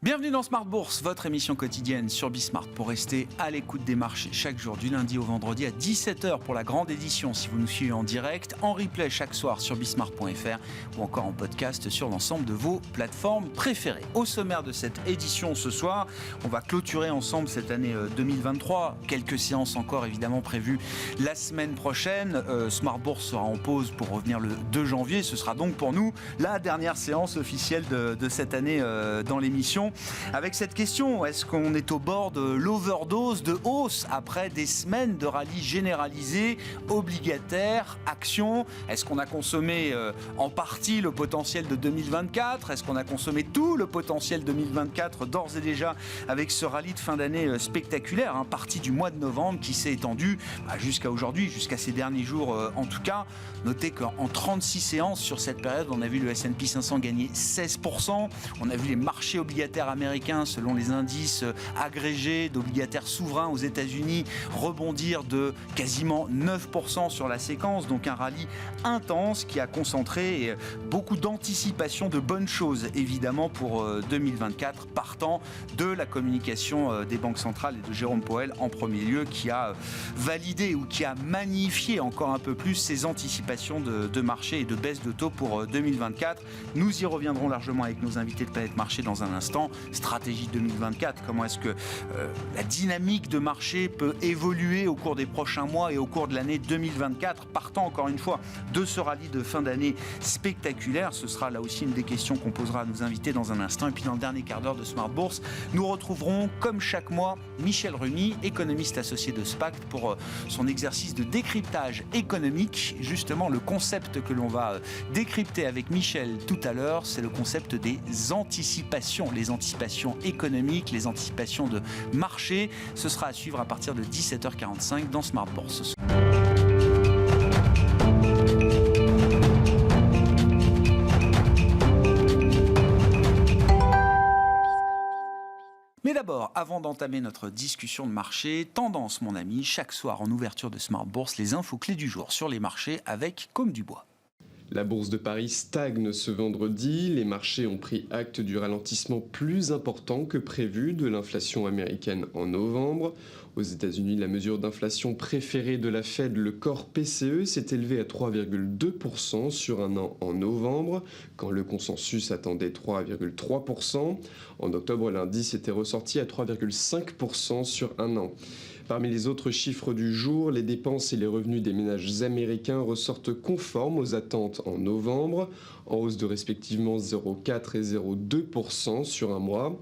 Bienvenue dans Smart Bourse, votre émission quotidienne sur Bismart pour rester à l'écoute des marchés chaque jour du lundi au vendredi à 17h pour la grande édition si vous nous suivez en direct, en replay chaque soir sur bismart.fr ou encore en podcast sur l'ensemble de vos plateformes préférées. Au sommaire de cette édition ce soir, on va clôturer ensemble cette année 2023. Quelques séances encore évidemment prévues la semaine prochaine. Smart Bourse sera en pause pour revenir le 2 janvier. Ce sera donc pour nous la dernière séance officielle de cette année dans l'émission. Avec cette question, est-ce qu'on est au bord de l'overdose de hausse après des semaines de rallye généralisé, obligataire, action? Est-ce qu'on a consommé en partie le potentiel de 2024? Est-ce qu'on a consommé tout le potentiel 2024 d'ores et déjà avec ce rallye de fin d'année spectaculaire, parti du mois de novembre qui s'est étendu jusqu'à aujourd'hui, jusqu'à ces derniers jours en tout cas? Notez qu'en 36 séances sur cette période, on a vu le S&P 500 gagner 16%, on a vu les marchés obligataires américains, selon les indices agrégés d'obligataires souverains aux États-Unis, rebondir de quasiment 9% sur la séquence. Donc un rallye intense qui a concentré beaucoup d'anticipation de bonnes choses, évidemment, pour 2024, partant de la communication des banques centrales et de Jérôme Powell en premier lieu, qui a validé ou qui a magnifié encore un peu plus ses anticipations de marché et de baisse de taux pour 2024. Nous y reviendrons largement avec nos invités de Planète Marché dans un instant. Stratégie 2024, comment est-ce que la dynamique de marché peut évoluer au cours des prochains mois et au cours de l'année 2024, partant encore une fois de ce rallye de fin d'année spectaculaire. Ce sera là aussi une des questions qu'on posera à nos invités dans un instant. Et puis dans le dernier quart d'heure de Smart Bourse, nous retrouverons comme chaque mois Michel Remy, économiste associé de SPACT, pour son exercice de décryptage économique. Justement, le concept que l'on va décrypter avec Michel tout à l'heure, c'est le concept des anticipations. Les anticipations économiques, les anticipations de marché. Ce sera à suivre à partir de 17h45 dans Smart Bourse. Mais d'abord, avant d'entamer notre discussion de marché, tendance mon ami, chaque soir en ouverture de Smart Bourse, les infos clés du jour sur les marchés avec Côme Dubois. La bourse de Paris stagne ce vendredi. Les marchés ont pris acte du ralentissement plus important que prévu de l'inflation américaine en novembre. Aux États-Unis, la mesure d'inflation préférée de la Fed, le corps PCE, s'est élevé à 3,2% sur un an en novembre, quand le consensus attendait 3,3%. En octobre, l'indice était ressorti à 3,5% sur un an. Parmi les autres chiffres du jour, les dépenses et les revenus des ménages américains ressortent conformes aux attentes en novembre, en hausse de respectivement 0,4 et 0,2% sur un mois.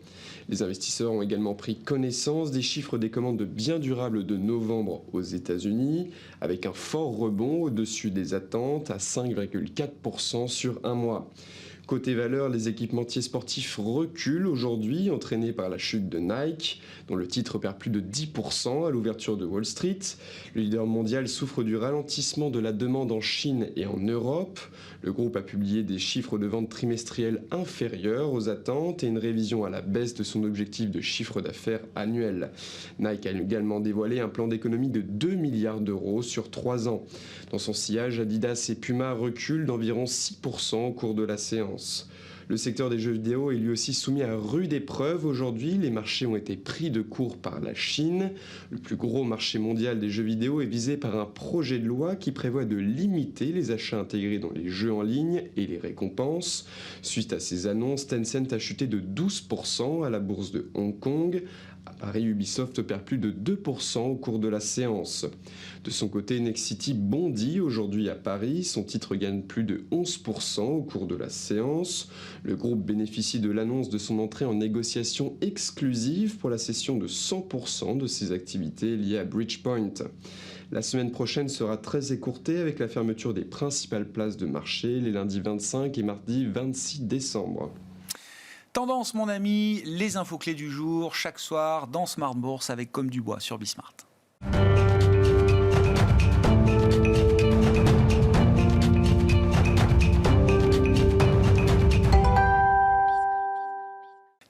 Les investisseurs ont également pris connaissance des chiffres des commandes de biens durables de novembre aux États-Unis, avec un fort rebond au-dessus des attentes à 5,4% sur un mois. Côté valeur, les équipementiers sportifs reculent aujourd'hui, entraînés par la chute de Nike, dont le titre perd plus de 10% à l'ouverture de Wall Street. Le leader mondial souffre du ralentissement de la demande en Chine et en Europe. Le groupe a publié des chiffres de vente trimestriels inférieurs aux attentes et une révision à la baisse de son objectif de chiffre d'affaires annuel. Nike a également dévoilé un plan d'économie de 2 milliards d'euros sur 3 ans. Dans son sillage, Adidas et Puma reculent d'environ 6% au cours de la séance. Le secteur des jeux vidéo est lui aussi soumis à rude épreuve aujourd'hui. Les marchés ont été pris de court par la Chine. Le plus gros marché mondial des jeux vidéo est visé par un projet de loi qui prévoit de limiter les achats intégrés dans les jeux en ligne et les récompenses. Suite à ces annonces, Tencent a chuté de 12% à la bourse de Hong Kong. À Paris, Ubisoft perd plus de 2% au cours de la séance. De son côté, Nexity bondit aujourd'hui à Paris. Son titre gagne plus de 11% au cours de la séance. Le groupe bénéficie de l'annonce de son entrée en négociation exclusive pour la cession de 100% de ses activités liées à Bridgepoint. La semaine prochaine sera très écourtée avec la fermeture des principales places de marché les lundis 25 et mardi 26 décembre. Tendance, mon ami, les infos clés du jour, chaque soir dans Smart Bourse avec Côme Dubois sur Bismart.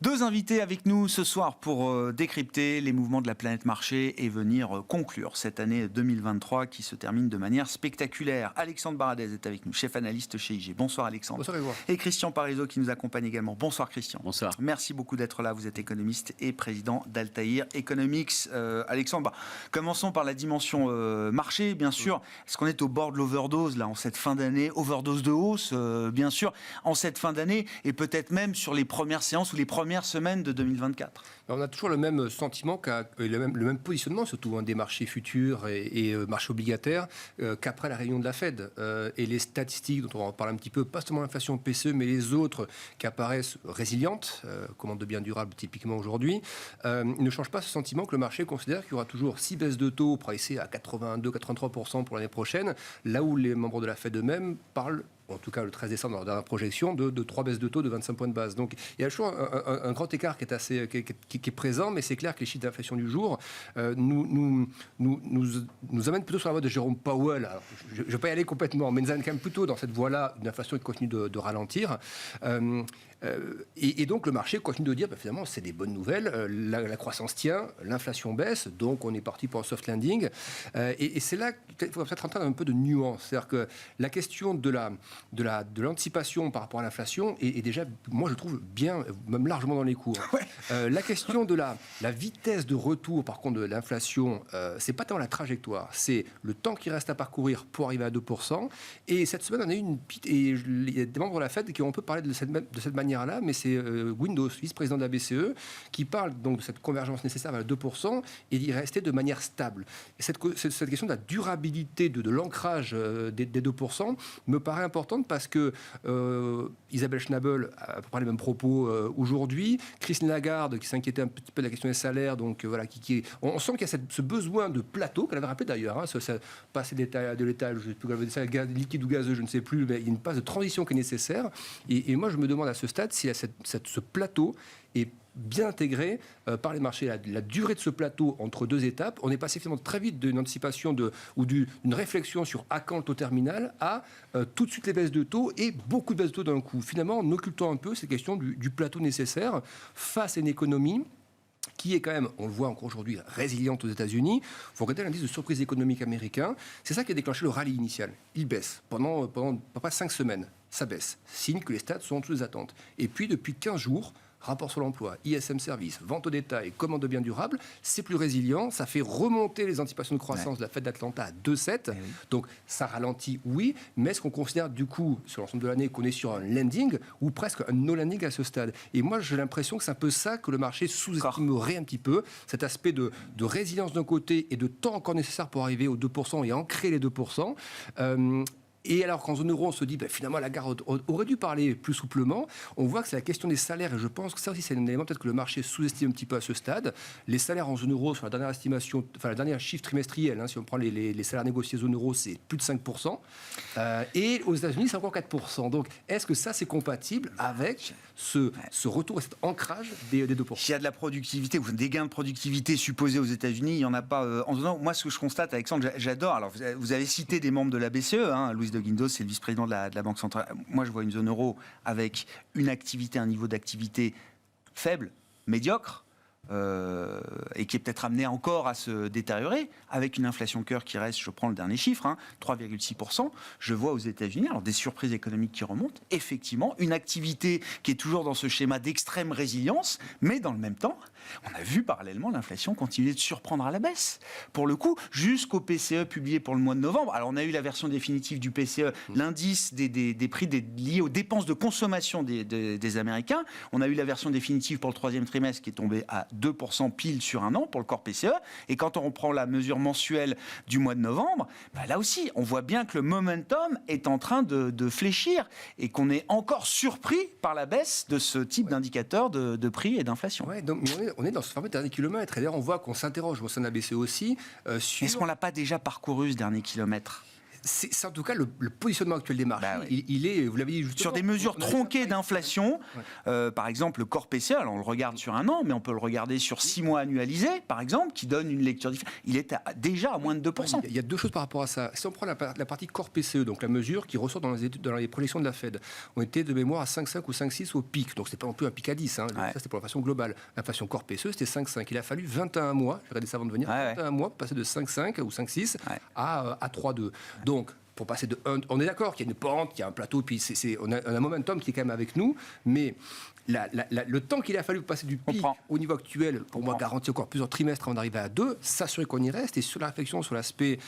Deux invités avec nous ce soir pour décrypter les mouvements de la planète marché et venir conclure cette année 2023 qui se termine de manière spectaculaire. Alexandre Baradez est avec nous, chef analyste chez IG. Bonsoir Alexandre. Bonsoir Grégoire. Et Christian Parizeau qui nous accompagne également. Bonsoir Christian. Bonsoir. Merci beaucoup d'être là. Vous êtes économiste et président d'Altaïr Economics. Alexandre, commençons par la dimension marché, bien sûr. Est-ce qu'on est au bord de l'overdose là en cette fin d'année? Overdose de hausse, bien sûr, en cette fin d'année et peut-être même sur les premières séances ou les premières semaines de 2024. On a toujours le même sentiment, le même positionnement, surtout des marchés futurs et marchés obligataires, qu'après la réunion de la Fed. Et les statistiques dont on va en parler un petit peu, pas seulement l'inflation PCE, mais les autres qui apparaissent résilientes, commande de biens durables typiquement aujourd'hui, ne changent pas ce sentiment que le marché considère qu'il y aura toujours 6 baisses de taux pricées à 82-83% pour l'année prochaine, là où les membres de la Fed eux-mêmes parlent, en tout cas le 13 décembre dans la projection, de 3 baisses de taux de 25 points de base. Donc il y a toujours un grand écart qui est présent, mais c'est clair que les chiffres d'inflation du jour nous amènent plutôt sur la voie de Jérôme Powell. Alors, je ne vais pas y aller complètement, mais nous amènent quand même plutôt dans cette voie-là d'une inflation qui continue de ralentir. Et donc le marché continue de dire finalement c'est des bonnes nouvelles, la croissance tient, l'inflation baisse, donc on est parti pour un soft landing. Et c'est là qu'il faut peut-être rentrer dans un peu de nuance. C'est-à-dire que la question de l'anticipation par rapport à l'inflation est déjà, moi je trouve bien, même largement dans les cours. Ouais. La question de la vitesse de retour par contre de l'inflation, c'est pas tant la trajectoire, c'est le temps qui reste à parcourir pour arriver à 2%. Et cette semaine on a eu il y a des membres de la Fed qui ont un peu parlé de cette manière-là, mais c'est Windows, vice-président de la BCE, qui parle donc de cette convergence nécessaire vers le 2% et d'y rester de manière stable. Et cette question de la durabilité de l'ancrage des 2% me paraît importante parce que Isabelle Schnabel a à peu près les mêmes propos aujourd'hui. Christine Lagarde, qui s'inquiétait un petit peu de la question des salaires, donc voilà, on sent qu'il y a ce besoin de plateau, qu'elle avait rappelé d'ailleurs, passer de l'étage, je ne sais plus, liquide ou gazeux, je ne sais plus, mais il y a une phase de transition qui est nécessaire. Et moi, je me demande à ce stade si ce plateau est bien intégré par les marchés. La durée de ce plateau entre deux étapes, on est passé finalement très vite d'une anticipation d'une réflexion sur à quand le taux terminal à tout de suite les baisses de taux et beaucoup de baisses de taux d'un coup. Finalement, en occultant un peu cette question du plateau nécessaire face à une économie qui est quand même, on le voit encore aujourd'hui, résiliente aux États-Unis. Il faut regarder l'indice de surprise économique américain. C'est ça qui a déclenché le rallye initial. Il baisse pendant à peu près 5 semaines. Ça baisse. Signe que les stats sont en dessous des attentes. Et puis, depuis 15 jours, rapport sur l'emploi, ISM Service, vente au détail, commande de biens durables, c'est plus résilient, ça fait remonter les anticipations de croissance de la Fed d'Atlanta à 2,7. Oui. Donc ça ralentit, oui, mais est-ce qu'on considère du coup, sur l'ensemble de l'année, qu'on est sur un landing ou presque un no landing à ce stade? Et moi, j'ai l'impression que c'est un peu ça que le marché sous-estimerait un petit peu, cet aspect de résilience d'un côté et de temps encore nécessaire pour arriver aux 2% et ancrer les 2%. Et alors qu'en zone euro, on se dit, finalement, Lagarde aurait dû parler plus souplement, on voit que c'est la question des salaires, et je pense que ça aussi, c'est un élément peut-être que le marché sous-estime un petit peu à ce stade. Les salaires en zone euro, sur la dernière estimation, enfin la dernière chiffre trimestriel, si on prend les salaires négociés zone euro, c'est plus de 5%. Et aux États-Unis, c'est encore 4%. Donc, est-ce que ça, c'est compatible avec ce retour, cet ancrage des 2%? Il y a de la productivité, ou des gains de productivité supposés aux États-Unis, il n'y en a pas en zone euro. Moi, ce que je constate, Alexandre, j'adore. Alors, vous avez cité des membres de la BCE, Louis de Guindos, c'est le vice-président de la Banque centrale. Moi, je vois une zone euro avec une activité, un niveau d'activité faible, médiocre, et qui est peut-être amené encore à se détériorer, avec une inflation cœur qui reste, je prends le dernier chiffre, 3,6%. Je vois aux États-Unis, alors des surprises économiques qui remontent, effectivement, une activité qui est toujours dans ce schéma d'extrême résilience, mais dans le même temps, on a vu parallèlement l'inflation continuer de surprendre à la baisse. Pour le coup, jusqu'au PCE publié pour le mois de novembre. Alors, on a eu la version définitive du PCE, l'indice des prix liés aux dépenses de consommation des Américains. On a eu la version définitive pour le troisième trimestre qui est tombée à 2% pile sur un an pour le corps PCE. Et quand on reprend la mesure mensuelle du mois de novembre, là aussi, on voit bien que le momentum est en train de fléchir et qu'on est encore surpris par la baisse de ce type d'indicateur de prix et d'inflation. Ouais, donc on est dans ce fameux dernier kilomètre. Et d'ailleurs, on voit qu'on s'interroge au sein de la BCE aussi sur... Est-ce qu'on ne l'a pas déjà parcouru, ce dernier kilomètre ? c'est en tout cas le positionnement actuel des marchés. Il est, vous l'avez dit justement, sur des mesures tronquées d'inflation, par exemple le core PCE, alors on le regarde sur un an, mais on peut le regarder sur 6 mois annualisés, par exemple, qui donne une lecture différente. Il est déjà à moins de 2%. Il y a deux choses par rapport à ça. Si on prend la partie core PCE, donc la mesure qui ressort dans les projections de la Fed, on était de mémoire à 5,5 ou 5,6 au pic. Donc c'est pas non plus un pic à 10. Hein. Ça c'était pour l'inflation globale. L'inflation core PCE c'était 5,5. Il a fallu 21 mois, j'ai regardé ça avant de venir, 21 mois pour passer de 5,5 ou 5,6 à 3,2. Donc pour passer de 1, on est d'accord qu'il y a une pente, qu'il y a un plateau, puis on a un momentum qui est quand même avec nous, mais le temps qu'il a fallu passer du pic au niveau actuel, pour moi, garantir encore plusieurs trimestres avant d'arriver à 2, s'assurer qu'on y reste, et sur la réflexion sur l'aspect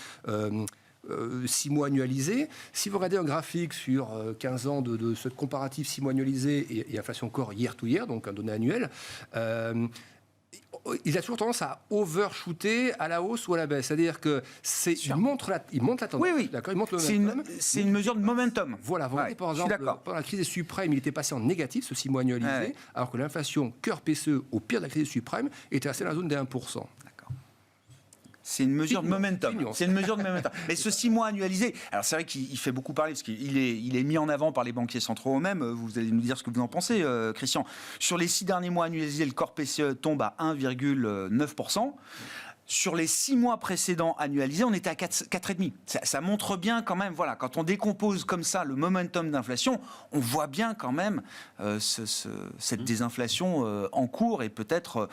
6 mois annualisés, si vous regardez un graphique sur 15 ans de ce comparatif 6 mois annualisé et inflation corps year to year, donc un donné annuel, il a toujours tendance à overshooter à la hausse ou à la baisse. C'est-à-dire que il monte la tendance. Oui. D'accord, il monte le momentum. C'est une mesure de momentum. Voilà. Par exemple, pendant la crise des subprimes, il était passé en négatif, ce 6 mois annualisé, alors que l'inflation cœur PCE, au pire de la crise des subprimes, était restée dans la zone des 1%. C'est une mesure de momentum. C'est une mesure de momentum. Mais ce 6 mois annualisé, alors c'est vrai qu'il fait beaucoup parler parce qu'il est mis en avant par les banquiers centraux eux-mêmes. Vous allez nous dire ce que vous en pensez, Christian. Sur les 6 derniers mois annualisés, le corps PCE tombe à 1,9%. Sur les 6 mois précédents annualisés, on était à 4,5. Ça montre bien quand même, voilà, quand on décompose comme ça le momentum d'inflation, on voit bien quand même cette désinflation en cours et peut-être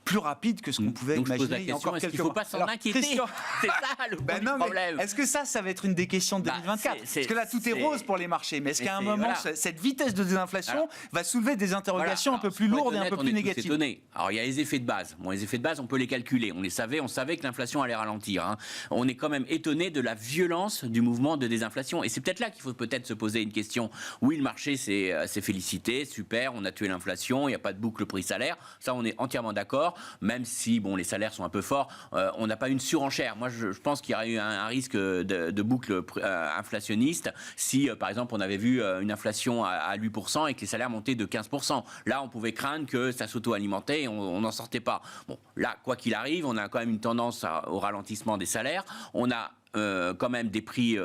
plus rapide que ce qu'on pouvait imaginer. Je pose la question, est-ce qu'il ne faut pas s'en inquiéter? C'est ça le problème. Est-ce que ça va être une des questions de 2024? Parce que là, tout est rose pour les marchés. Mais est-ce qu'à un moment, cette vitesse de désinflation va soulever des interrogations un peu plus lourdes et un peu plus négatives? Alors, il y a les effets de base. Bon, les effets de base, on peut les calculer. On savait que l'inflation allait ralentir. Hein. On est quand même étonné de la violence du mouvement de désinflation. Et c'est peut-être là qu'il faut peut-être se poser une question. Oui, le marché s'est félicité, super, on a tué l'inflation, il n'y a pas de boucle prix-salaire. Ça, on est entièrement d'accord. Même si les salaires sont un peu forts, on n'a pas une surenchère. Moi, je pense qu'il y aurait eu un risque de boucle inflationniste si, par exemple, on avait vu une inflation à 8% et que les salaires montaient de 15%. Là, on pouvait craindre que ça s'auto-alimentait et on n'en sortait pas. Bon, là, quoi qu'il arrive, on a quand même une tendance au ralentissement des salaires. On a quand même des prix,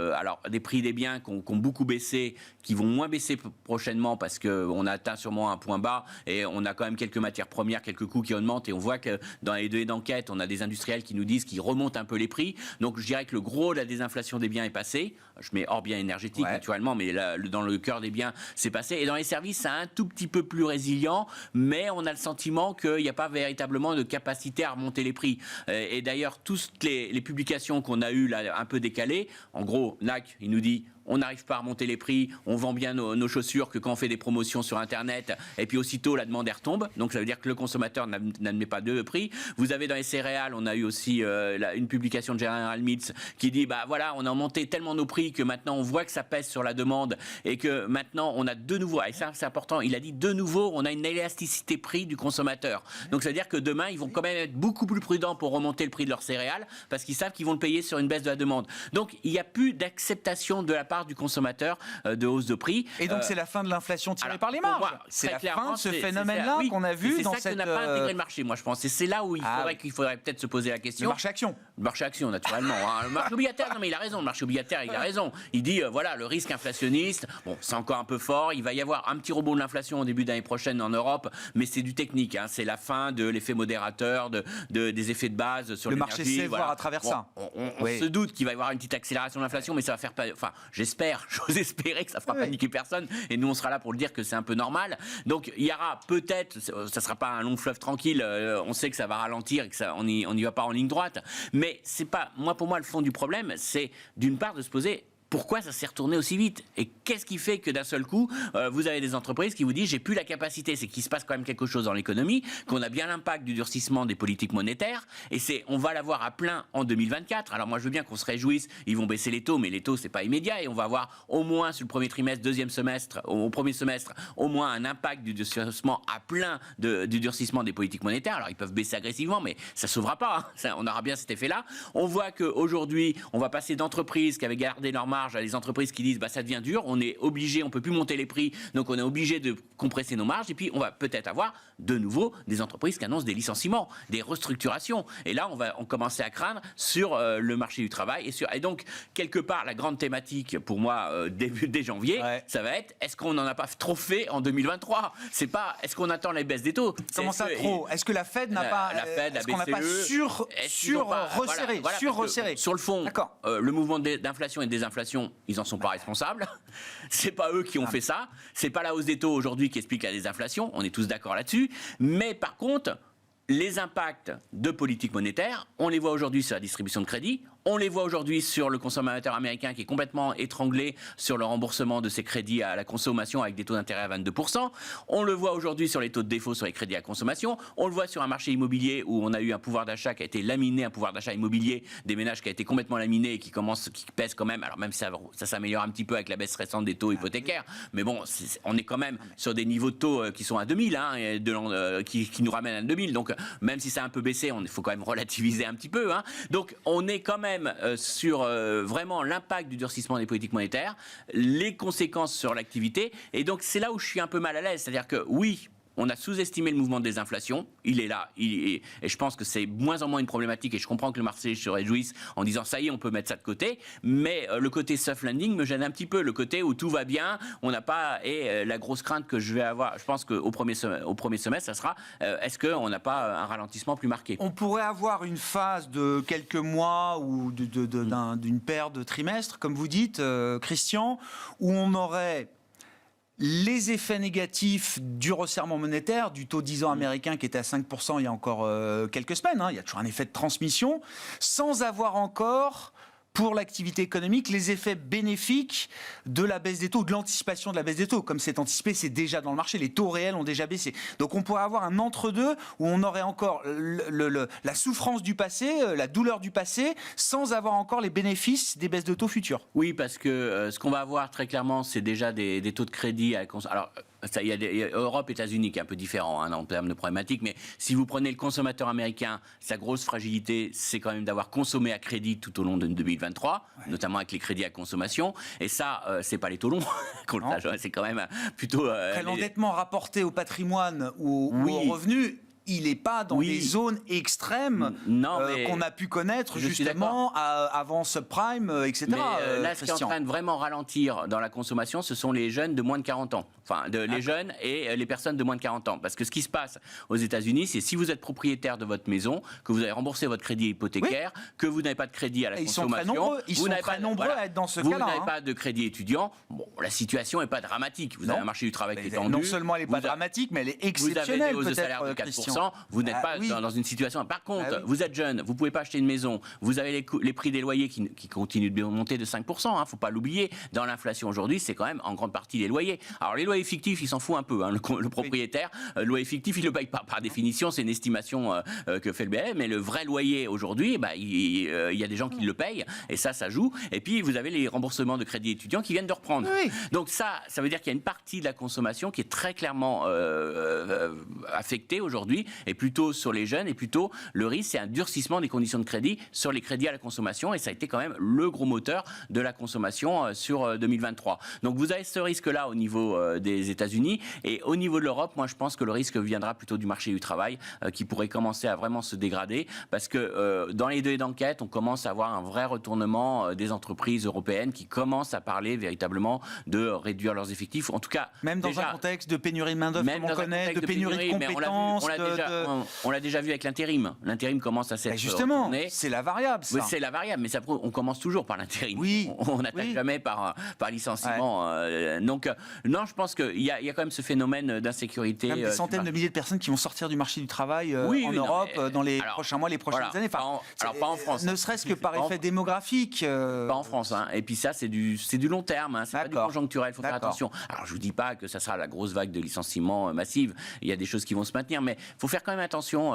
des prix des biens qui ont beaucoup baissé, qui vont moins baisser prochainement parce qu'on a atteint sûrement un point bas et on a quand même quelques matières premières, quelques coûts qui augmentent et on voit que dans les données d'enquête, on a des industriels qui nous disent qu'ils remontent un peu les prix. Donc je dirais que le gros de la désinflation des biens est passé. Je mets hors biens énergétiques naturellement, mais là, dans le cœur des biens, c'est passé. Et dans les services, c'est un tout petit peu plus résilient, mais on a le sentiment qu'il n'y a pas véritablement de capacité à remonter les prix. Et d'ailleurs, toutes les publications qu'on a eues là, un peu décalées, en gros, NAC, il nous dit on n'arrive pas à remonter les prix, on vend bien nos chaussures que quand on fait des promotions sur Internet, et puis aussitôt la demande retombe, donc ça veut dire que le consommateur n'admet pas de prix. Vous avez dans les céréales, on a eu aussi une publication de General Mills qui dit bah voilà, on a monté tellement nos prix que maintenant on voit que ça pèse sur la demande et que maintenant on a de nouveau, et ça c'est important, il a dit de nouveau, on a une élasticité prix du consommateur. Donc ça veut dire que demain ils vont quand même être beaucoup plus prudents pour remonter le prix de leurs céréales parce qu'ils savent qu'ils vont le payer sur une baisse de la demande. Donc il n'y a plus d'acceptation de la part du consommateur de hausse de prix. Et donc c'est la fin de l'inflation tirée par les marges. C'est la fin de ce phénomène-là qu'on a vu dans cette... C'est ça que n'a pas intégré le marché, moi je pense. Et c'est là où il faudrait peut-être se poser la question. Le marché action. Le marché action, naturellement. Hein. Le marché obligataire, non mais il a raison. Le marché obligataire, il a raison. Il dit, voilà, le risque inflationniste, bon, c'est encore un peu fort. Il va y avoir un petit rebond de l'inflation au début d'année prochaine en Europe, mais c'est du technique. Hein. C'est la fin de l'effet modérateur, des effets de base sur l'énergie. Le marché sait voir à travers ça. On se doute qu'il va y avoir une petite accélération de l'inflation, mais ça va faire pas... Enfin, j'ose espérer que ça fera paniquer personne, et nous on sera là pour le dire que c'est un peu normal. Donc il y aura peut-être, ça sera pas un long fleuve tranquille, on sait que ça va ralentir et que on y va pas en ligne droite, mais c'est pas, pour moi le fond du problème, c'est d'une part de se poser pourquoi ça s'est retourné aussi vite? Et qu'est-ce qui fait que d'un seul coup, vous avez des entreprises qui vous disent j'ai plus la capacité? C'est qu'il se passe quand même quelque chose dans l'économie, qu'on a bien l'impact du durcissement des politiques monétaires, et on va l'avoir à plein en 2024. Alors moi je veux bien qu'on se réjouisse, ils vont baisser les taux, mais les taux c'est pas immédiat, et on va avoir au moins sur le premier trimestre, deuxième semestre, au premier semestre, au moins un impact du durcissement à plein du durcissement des politiques monétaires. Alors ils peuvent baisser agressivement, mais ça sauvera pas. Hein. On aura bien cet effet-là. On voit qu'aujourd'hui, on va passer d'entreprises qui avaient gardé leur marge marge à des entreprises qui disent ça devient dur, on est obligé, on peut plus monter les prix, donc on est obligé de compresser nos marges. Et puis on va peut-être avoir de nouveau des entreprises qui annoncent des licenciements, des restructurations. Et là, on commençait à craindre sur le marché du travail. Et donc, quelque part, la grande thématique pour moi, dès janvier, ça va être est-ce qu'on n'en a pas trop fait en 2023 ? C'est pas est-ce qu'on attend les baisses des taux ? Comment ça trop ? Est-ce que la Fed n'a pas. Est-ce qu'on n'a pas resserré ? Sur le fond, le mouvement d'inflation et de désinflation, ils n'en sont pas responsables. C'est pas eux qui ont fait ça. C'est pas la hausse des taux aujourd'hui qui explique la désinflation. On est tous d'accord là-dessus. Mais par contre, les impacts de politique monétaire, on les voit aujourd'hui sur la distribution de crédit, on les voit aujourd'hui sur le consommateur américain qui est complètement étranglé sur le remboursement de ses crédits à la consommation avec des taux d'intérêt à 22%. On le voit aujourd'hui sur les taux de défaut sur les crédits à consommation. On le voit sur un marché immobilier où on a eu un pouvoir d'achat qui a été laminé, un pouvoir d'achat immobilier des ménages qui a été complètement laminé et qui pèse quand même. Alors même si ça s'améliore un petit peu avec la baisse récente des taux hypothécaires, mais bon, on est quand même sur des niveaux de taux qui sont à 2000, qui nous ramènent à 2000. Donc même si ça a un peu baissé, il faut quand même relativiser un petit peu. Donc on est quand même sur vraiment l'impact du durcissement des politiques monétaires, les conséquences sur l'activité. Et donc c'est là où je suis un peu mal à l'aise. C'est-à-dire que oui, on a sous-estimé le mouvement de désinflation. Il est là. Et je pense que c'est moins en moins une problématique. Et je comprends que le marché se réjouisse en disant ça y est, on peut mettre ça de côté. Mais le côté soft landing me gêne un petit peu. Le côté où tout va bien, on n'a pas. Et la grosse crainte que je vais avoir, je pense qu'au premier semestre, ça sera est-ce qu'on n'a pas un ralentissement plus marqué ? On pourrait avoir une phase de quelques mois ou d'une paire de trimestres, comme vous dites, Christian, où on aurait les effets négatifs du resserrement monétaire, du taux 10 ans américain qui était à 5% il y a encore quelques semaines, il y a toujours un effet de transmission, sans avoir encore, pour l'activité économique, les effets bénéfiques de la baisse des taux, de l'anticipation de la baisse des taux. Comme c'est anticipé, c'est déjà dans le marché, les taux réels ont déjà baissé. Donc on pourrait avoir un entre-deux où on aurait encore la souffrance du passé, la douleur du passé, sans avoir encore les bénéfices des baisses de taux futures. Oui, parce que ce qu'on va avoir très clairement, c'est déjà des taux de crédit à alors, il y a Europe, États-Unis qui est un peu différent en termes de problématiques, mais si vous prenez le consommateur américain, sa grosse fragilité, c'est quand même d'avoir consommé à crédit tout au long de 2023, notamment avec les crédits à consommation, et ça, c'est pas les taux longs, c'est quand même plutôt... l'endettement rapporté au patrimoine ou aux revenus, il n'est pas dans les zones extrêmes qu'on a pu connaître justement avant subprime, etc. Mais là, ce qui est en train de vraiment ralentir dans la consommation, ce sont les jeunes de moins de 40 ans. Enfin, les jeunes et les personnes de moins de 40 ans. Parce que ce qui se passe aux États-Unis, c'est si vous êtes propriétaire de votre maison, que vous avez remboursé votre crédit hypothécaire, que vous n'avez pas de crédit à la consommation. Ils sont très nombreux à être dans ce cas-là. Vous n'avez pas de crédit étudiant. Bon, la situation n'est pas dramatique. Vous avez un marché du travail qui est tendu. Non seulement elle n'est pas dramatique, mais elle est exceptionnelle. Vous avez des hausses de salaire de 4%. Vous n'êtes pas dans une situation... Par contre, vous êtes jeune, vous ne pouvez pas acheter une maison. Vous avez les prix des loyers qui continuent de monter de 5%. Il ne faut pas l'oublier. Dans l'inflation aujourd'hui, c'est quand même en grande partie les loyers. Alors les loyers fictifs, il s'en fout un peu. Le propriétaire, le loyer fictif, il ne le paye pas. Par définition, c'est une estimation que fait le BM. Mais le vrai loyer aujourd'hui, il y a des gens qui le payent. Et ça joue. Et puis, vous avez les remboursements de crédits étudiants qui viennent de reprendre. Oui. Donc ça veut dire qu'il y a une partie de la consommation qui est très clairement affectée aujourd'hui. Et plutôt sur les jeunes. Et plutôt, le risque, c'est un durcissement des conditions de crédit sur les crédits à la consommation. Et ça a été quand même le gros moteur de la consommation sur 2023. Donc, vous avez ce risque-là au niveau des États-Unis. Et au niveau de l'Europe, moi, je pense que le risque viendra plutôt du marché du travail qui pourrait commencer à vraiment se dégrader parce que dans les données d'enquête, on commence à avoir un vrai retournement des entreprises européennes qui commencent à parler véritablement de réduire leurs effectifs. En tout cas, même dans un contexte de pénurie de main-d'œuvre, comme on connaît, de pénurie de compétences. On l'a déjà vu avec l'intérim. L'intérim commence à s'être justement, retourné. C'est la variable, ça. Oui, c'est la variable, mais on commence toujours par l'intérim. Oui. On n'attaque jamais par licenciement. Donc, non, je pense qu'il y a quand même ce phénomène d'insécurité. Même des centaines de milliers de personnes qui vont sortir du marché du travail en Europe dans les prochains mois, les prochaines années. Alors, pas en France. Ne serait-ce que par effet démographique. Pas en France. Et puis ça, c'est du long terme. C'est pas du conjoncturel. Il faut faire attention. Alors, je vous dis pas que ça sera la grosse vague de licenciements massive. Il y a des choses qui vont se maintenir, mais il faut faire quand même attention.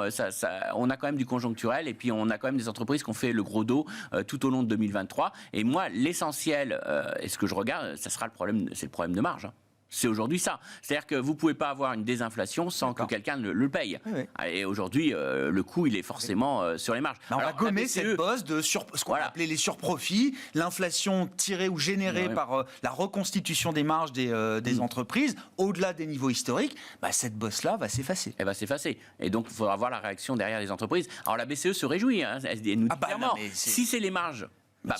On a quand même du conjoncturel et puis on a quand même des entreprises qui ont fait le gros dos tout au long de 2023. Et moi, l'essentiel, et ce que je regarde, ça sera c'est le problème de marge. C'est aujourd'hui ça. C'est-à-dire que vous ne pouvez pas avoir une désinflation sans que quelqu'un le paye. Et aujourd'hui, le coût, il est forcément sur les marges. On va gommer cette bosse de ce qu'on va appeler les surprofits, l'inflation tirée ou générée par la reconstitution des marges des entreprises, au-delà des niveaux historiques. Cette bosse-là va s'effacer. Elle va s'effacer. Et donc, il faudra voir la réaction derrière les entreprises. Alors, la BCE se réjouit. Elle nous dit clairement, si c'est les marges...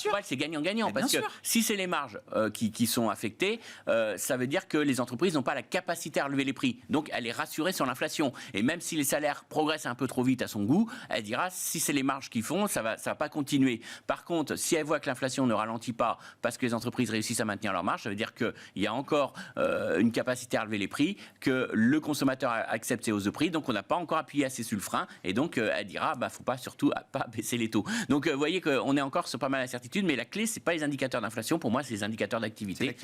pour elle, c'est gagnant-gagnant. Parce que si c'est les marges qui sont affectées, ça veut dire que les entreprises n'ont pas la capacité à relever les prix. Donc, elle est rassurée sur l'inflation. Et même si les salaires progressent un peu trop vite à son goût, elle dira, si c'est les marges qui font, ça va pas continuer. Par contre, si elle voit que l'inflation ne ralentit pas parce que les entreprises réussissent à maintenir leurs marges, ça veut dire qu'il y a encore une capacité à relever les prix, que le consommateur accepte ces hausses de prix. Donc, on n'a pas encore appuyé assez sur le frein. Et donc, elle dira, faut pas surtout pas baisser les taux. Donc, vous voyez qu'on est encore sur pas mal d'incertitudes, mais la clé, c'est pas les indicateurs d'inflation. Pour moi, c'est les indicateurs d'activité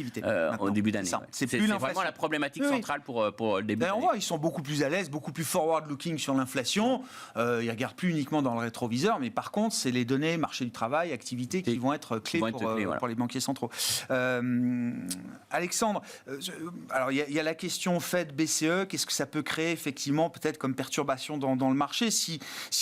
au début d'année. C'est vraiment la problématique centrale pour le début d'année. On voit, ils sont beaucoup plus à l'aise, beaucoup plus forward-looking sur l'inflation. Ils ne regardent plus uniquement dans le rétroviseur, mais par contre, c'est les données, marché du travail, activité qui vont être clés pour les banquiers centraux. Alexandre, alors il y a la question Fed, BCE. Qu'est-ce que ça peut créer effectivement peut-être comme perturbation dans le marché si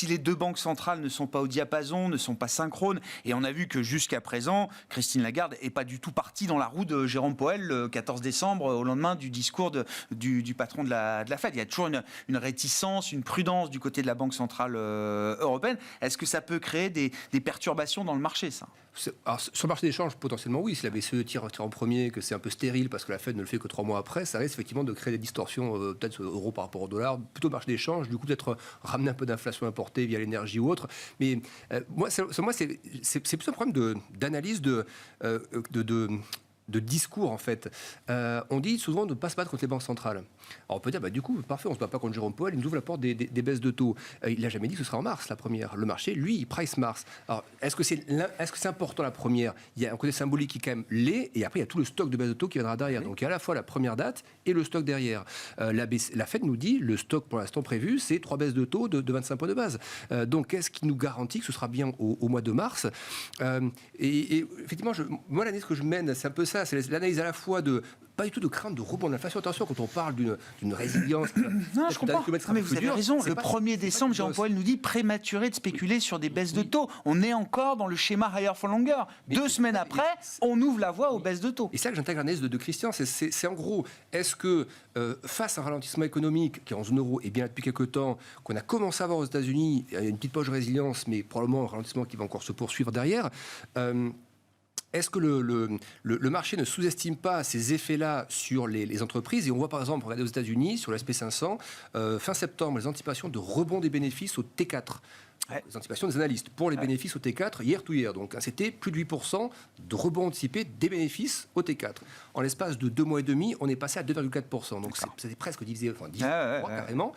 les deux banques centrales ne sont pas au diapason, ne sont pas synchrones? Et on a vu que jusqu'à présent, Christine Lagarde n'est pas du tout partie dans la roue de Jérôme Powell le 14 décembre, au lendemain du discours du patron de la Fed. Il y a toujours une réticence, une prudence du côté de la Banque centrale européenne. Est-ce que ça peut créer des perturbations dans le marché, ça? Alors, sur le marché d'échange, potentiellement oui. Si la BCE tire en premier, que c'est un peu stérile parce que la Fed ne le fait que 3 mois après, ça risque effectivement de créer des distorsions, peut-être euro par rapport au dollar, plutôt le marché d'échange, du coup peut-être ramener un peu d'inflation importée via l'énergie ou autre. Mais moi, c'est plutôt un problème d'analyse de discours, en fait. On dit souvent de ne pas se battre contre les banques centrales. Alors on peut dire, du coup, parfait, on ne se bat pas contre Jérôme Powell, il nous ouvre la porte des baisses de taux. Il n'a jamais dit que ce sera en mars, la première. Le marché, lui, il price mars. Alors, est-ce que c'est important, la première? Il y a un côté symbolique qui, quand même, l'est, et après, il y a tout le stock de baisses de taux qui viendra derrière. Donc, il y a à la fois la première date et le stock derrière. La Fed nous dit, le stock, pour l'instant prévu, c'est 3 baisses de taux de 25 points de base. Donc, qu'est-ce qui nous garantit que ce sera bien au mois de mars? Et effectivement, moi, l'analyse que je mène, c'est un peu ça. C'est l'analyse à la fois pas du tout de crainte de rebond de l'inflation. Attention, quand on parle d'une résilience... Non, je comprends. Mais vous avez raison. Le 1er décembre, Jérôme Powell nous dit prématuré de spéculer sur des baisses de taux. On est encore dans le schéma higher for longer. 2 semaines après, on ouvre la voie aux baisses de taux. Et ça que j'intègre l'analyse de Christian, c'est en gros, est-ce que face à un ralentissement économique qui est en zone euro et bien depuis quelques temps, qu'on a commencé à voir aux États-Unis, il y a une petite poche de résilience, mais probablement un ralentissement qui va encore se poursuivre derrière, est-ce que le marché ne sous-estime pas ces effets-là sur les entreprises? Et on voit par exemple, regardez aux États-Unis, sur l'SP 500, fin septembre, les anticipations de rebond des bénéfices au T4. Les anticipations des analystes pour les bénéfices au T4 year to year. Donc c'était plus de 8% de rebond anticipé des bénéfices au T4. En l'espace de 2 mois et demi, on est passé à 2,4%. Donc c'est presque divisé, enfin 10 carrément.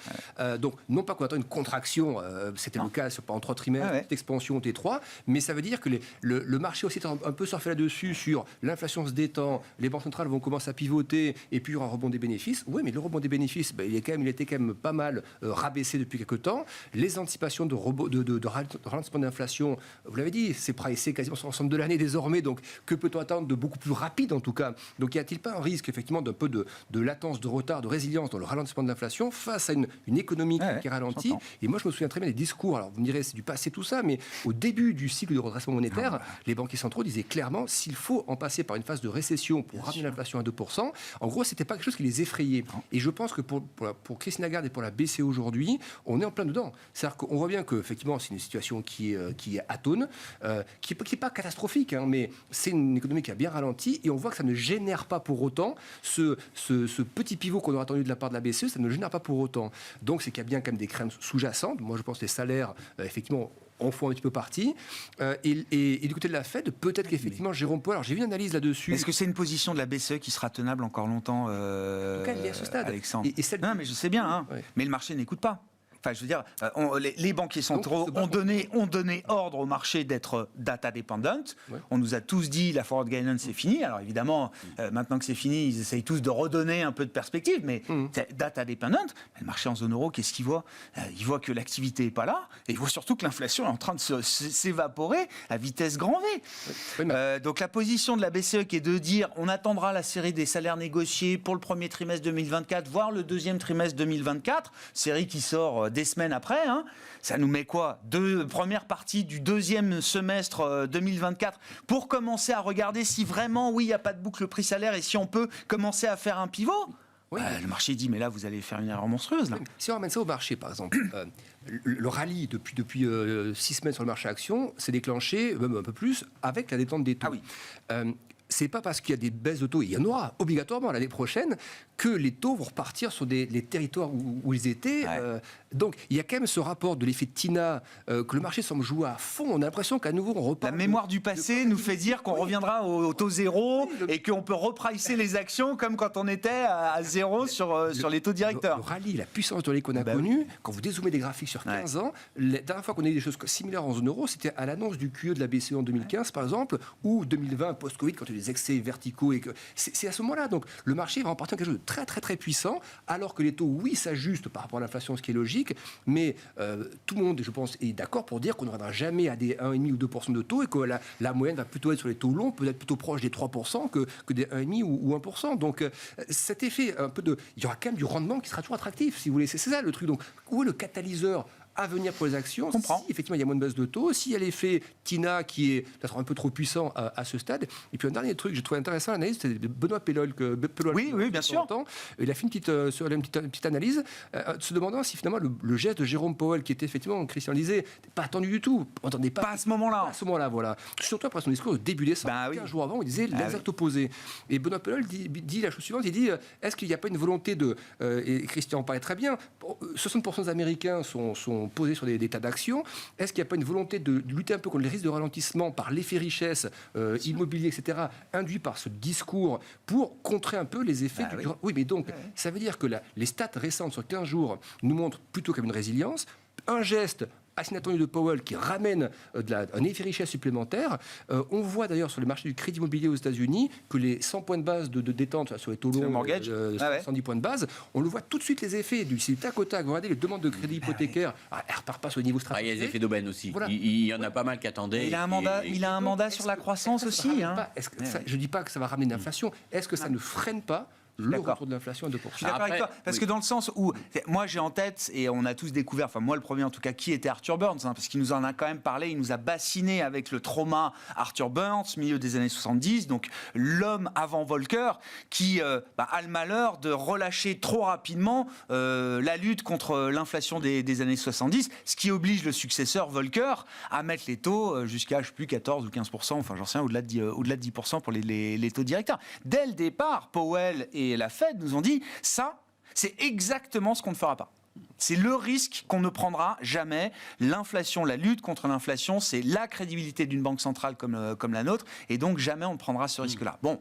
Donc non pas qu'on attend une contraction, c'était le cas en 3 trimestres, petite expansion au T3, mais ça veut dire que le marché aussi est un peu surfé là-dessus sur l'inflation se détend, les banques centrales vont commencer à pivoter et puis il y aura un rebond des bénéfices. Oui, mais le rebond des bénéfices, il était quand même pas mal rabaissé depuis quelques temps. Les anticipations de ralentissement d'inflation, vous l'avez dit, c'est pricé quasiment sur l'ensemble de l'année désormais, donc que peut-on attendre de beaucoup plus rapide en tout cas? Donc y a-t-il pas un risque effectivement d'un peu de latence, de retard, de résilience dans le ralentissement de l'inflation face à une économie qui ralentit? Et moi je me souviens très bien des discours, alors vous me direz c'est du passé tout ça, mais au début du cycle de redressement monétaire, les banquiers centraux disaient clairement s'il faut en passer par une phase de récession pour ramener l'inflation à 2%, en gros c'était pas quelque chose qui les effrayait. Et je pense que pour Christine Lagarde et pour la BCE aujourd'hui, on est en plein dedans. C'est-à-dire qu'on voit bien que effectivement c'est une situation qui est atone, qui n'est pas catastrophique, mais c'est une économie qui a bien ralenti et on voit que ça ne génère pas pour autant ce petit pivot qu'on aurait attendu de la part de la BCE, ça ne le génère pas pour autant. Donc c'est qu'il y a bien quand même des craintes sous-jacentes. Moi je pense que les salaires, effectivement, en font un petit peu partie. Et du côté de la Fed, peut-être qu'effectivement, Jérôme Powell, alors j'ai vu une analyse là-dessus. Est-ce que c'est une position de la BCE qui sera tenable encore longtemps, à ce stade. Alexandre? Et celle... Non, mais je sais bien, mais le marché n'écoute pas. Enfin, je veux dire, les banquiers centraux ont donné ordre au marché d'être data dependent. Ouais. On nous a tous dit la forward guidance c'est fini. Alors évidemment, maintenant que c'est fini, ils essayent tous de redonner un peu de perspective, mais c'est data dependent. Mais le marché en zone euro, qu'est-ce qu'il voit ? Il voit que l'activité n'est pas là, et il voit surtout que l'inflation est en train de s'évaporer à vitesse grand V. Oui, donc la position de la BCE qui est de dire on attendra la série des salaires négociés pour le premier trimestre 2024, voire le deuxième trimestre 2024, série qui sort des semaines après, hein. Ça nous met quoi ? Première partie du deuxième semestre 2024 pour commencer à regarder si vraiment, oui, il n'y a pas de boucle prix-salaire et si on peut commencer à faire un pivot. Oui. Le marché dit, mais là, vous allez faire une erreur monstrueuse. Là. Si on ramène ça au marché, par exemple, le rallye depuis 6 semaines sur le marché actions s'est déclenché, même un peu plus, avec la détente des taux. Ah oui. C'est pas parce qu'il y a des baisses de taux, il y en aura obligatoirement l'année prochaine, que les taux vont repartir sur les territoires où ils étaient. Ouais. Donc il y a quand même ce rapport de l'effet Tina que le marché semble jouer à fond. On a l'impression qu'à nouveau on repart. La mémoire du passé nous fait dire qu'on reviendra au taux zéro et qu'on peut repricer les actions comme quand on était à zéro sur les taux directeurs. Le rallye, la puissance de l'économie qu'on a connue, quand vous dézoomez des graphiques sur 15 ans, la dernière fois qu'on a eu des choses similaires en zone euro, c'était à l'annonce du QE de la BCE en 2015 par exemple, ou 2020 post-Covid quand il y a eu des excès verticaux. Et que c'est à ce moment-là. Donc le marché va remporter quelque chose de très très très puissant, alors que les taux, oui, s'ajustent par rapport à l'inflation, ce qui est logique, mais tout le monde, je pense, est d'accord pour dire qu'on ne reviendra jamais à des 1,5 ou 2% de taux et que la moyenne va plutôt être sur les taux longs, peut-être plutôt proche des 3% que des 1,5 ou 1%. Donc cet effet un peu de... Il y aura quand même du rendement qui sera toujours attractif, si vous voulez. C'est ça le truc. Donc où est le catalyseur à venir pour les actions, si effectivement il y a moins de baisse de taux, s'il y a l'effet Tina qui est peut-être un peu trop puissant à ce stade. Et puis un dernier truc que j'ai trouvé intéressant, l'analyse, c'est Benoît Pellol. Oui, bien sûr. Il a fait une petite analyse, se demandant si finalement le geste de Jérôme Powell, qui était effectivement, Christian le disait, pas attendu du tout. On n'entendait pas à ce moment-là. Pas à ce moment-là, voilà. Surtout après son discours au début décembre, 15 jours avant, il disait l'exact opposé. Et Benoît Pellol dit la chose suivante, il dit, est-ce qu'il n'y a pas une volonté de... et Christian en parlait très bien, 60% des Américains sont posés sur des tas d'actions. Est-ce qu'il n'y a pas une volonté de lutter un peu contre les risques de ralentissement par l'effet richesse immobilier, etc., induit par ce discours pour contrer un peu les effets du... Oui, mais donc, ça veut dire que les stats récentes sur 15 jours nous montrent plutôt comme une résilience. Un geste assez inattendu de Powell qui ramène un effet richesse supplémentaire. On voit d'ailleurs sur le marché du crédit immobilier aux États-Unis que les 100 points de base de détente sur les taux longs, 110 points de base, on le voit tout de suite les effets du tac au tac. Vous regardez les demandes de crédit hypothécaire, elles ne repartent pas sur le niveau stratégique. Il y a les effets d'aubaine aussi. Voilà. Il y en a pas mal qui attendaient. Il a un mandat sur la croissance aussi. Je ne dis pas que ça va ramener l'inflation. Est-ce que ça ne freine pas le retour de l'inflation à 2%. Je suis d'accord avec toi, parce que dans le sens où, moi j'ai en tête, et on a tous découvert, enfin moi le premier en tout cas, qui était Arthur Burns, parce qu'il nous en a quand même parlé, il nous a bassiné avec le trauma Arthur Burns, milieu des années 70, donc l'homme avant Volcker, qui a le malheur de relâcher trop rapidement la lutte contre l'inflation des années 70, ce qui oblige le successeur Volcker à mettre les taux jusqu'à, je sais plus, 14 ou 15%, enfin j'en sais rien, au-delà de 10% pour les taux directeurs. Dès le départ, Powell et la Fed nous ont dit, ça, c'est exactement ce qu'on ne fera pas. C'est le risque qu'on ne prendra jamais. L'inflation, la lutte contre l'inflation, c'est la crédibilité d'une banque centrale comme la nôtre, et donc jamais on ne prendra ce risque-là. Bon,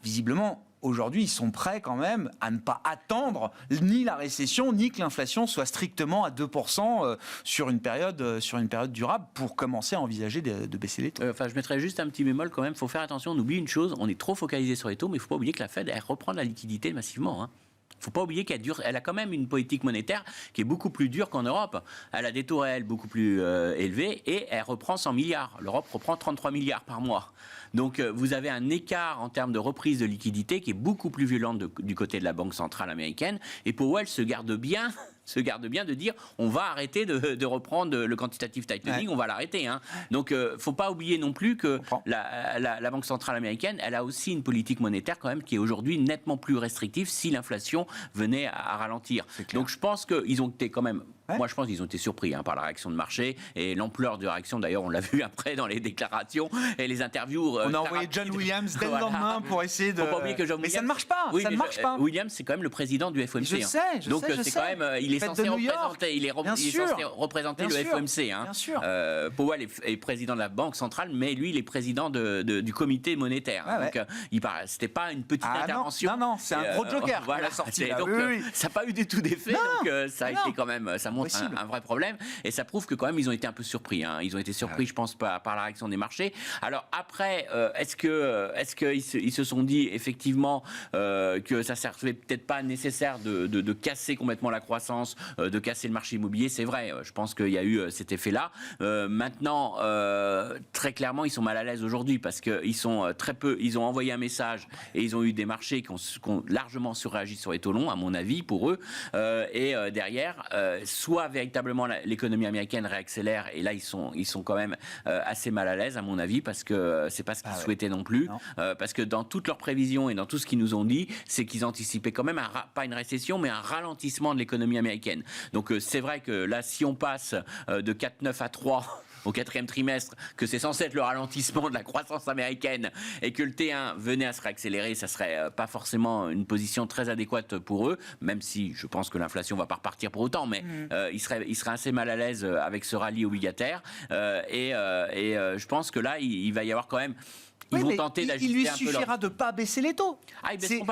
visiblement, aujourd'hui, ils sont prêts quand même à ne pas attendre ni la récession, ni que l'inflation soit strictement à 2% sur une période durable pour commencer à envisager de baisser les taux. Je mettrais juste un petit bémol quand même. Il faut faire attention, on oublie une chose, on est trop focalisé sur les taux, mais il ne faut pas oublier que la Fed, elle reprend de la liquidité massivement. Il ne faut pas oublier qu'elle a quand même une politique monétaire qui est beaucoup plus dure qu'en Europe. Elle a des taux réels beaucoup plus élevés et elle reprend 100 milliards. L'Europe reprend 33 milliards par mois. Donc vous avez un écart en termes de reprise de liquidité qui est beaucoup plus violent du côté de la Banque centrale américaine. Et Powell se garde bien de dire on va arrêter de reprendre le quantitative tightening, on va l'arrêter. Donc il ne faut pas oublier non plus que la Banque centrale américaine, elle a aussi une politique monétaire quand même qui est aujourd'hui nettement plus restrictive si l'inflation venait à ralentir. Donc je pense qu'ils ont été quand même... Moi, je pense qu'ils ont été surpris par la réaction de marché et l'ampleur de la réaction. D'ailleurs, on l'a vu après dans les déclarations et les interviews. On a envoyé John Williams dès le lendemain pour essayer de... Faut pas oublier que John mais Williams... ça ne marche pas. Oui, ça ne marche pas. Williams, c'est quand même le président du FOMC. Je sais. Donc c'est quand même, il est censé représenter le FOMC. Bien sûr. Powell est président de la Banque centrale, mais lui, il est président du comité monétaire. Donc c'était pas une petite intervention. Non, c'est un gros joker. Voilà. Sorti, donc ça n'a pas eu du tout d'effet. Donc ça a été quand même, ça montre un vrai problème. Et ça prouve que quand même, ils ont été un peu surpris. Hein. Ils ont été surpris, je pense, par la réaction des marchés. Alors après, est-ce qu'ils se sont dit effectivement que ça ne servait peut-être pas nécessaire de casser complètement la croissance, de casser le marché immobilier? C'est vrai, je pense qu'il y a eu cet effet-là. Maintenant, très clairement, ils sont mal à l'aise aujourd'hui parce qu'ils sont très peu. Ils ont envoyé un message et ils ont eu des marchés qui ont largement surréagi sur les taux longs, à mon avis, pour eux. Et derrière, soit véritablement l'économie américaine réaccélère, et là ils sont quand même assez mal à l'aise, à mon avis, parce que c'est pas ce qu'ils souhaitaient non plus. Parce que dans toutes leurs prévisions et dans tout ce qu'ils nous ont dit, c'est qu'ils anticipaient quand même pas une récession, mais un ralentissement de l'économie américaine. Donc c'est vrai que là, si on passe de 4,9 à 3 au 4e trimestre, que c'est censé être le ralentissement de la croissance américaine et que le T1 venait à se réaccélérer, ça serait pas forcément une position très adéquate pour eux, même si je pense que l'inflation va pas repartir pour autant, mais ils seraient assez mal à l'aise avec ce rallye obligataire et je pense que là, il va y avoir quand même... Ils vont tenter d'ajuster un peu. Il lui suffira de ne pas baisser les taux.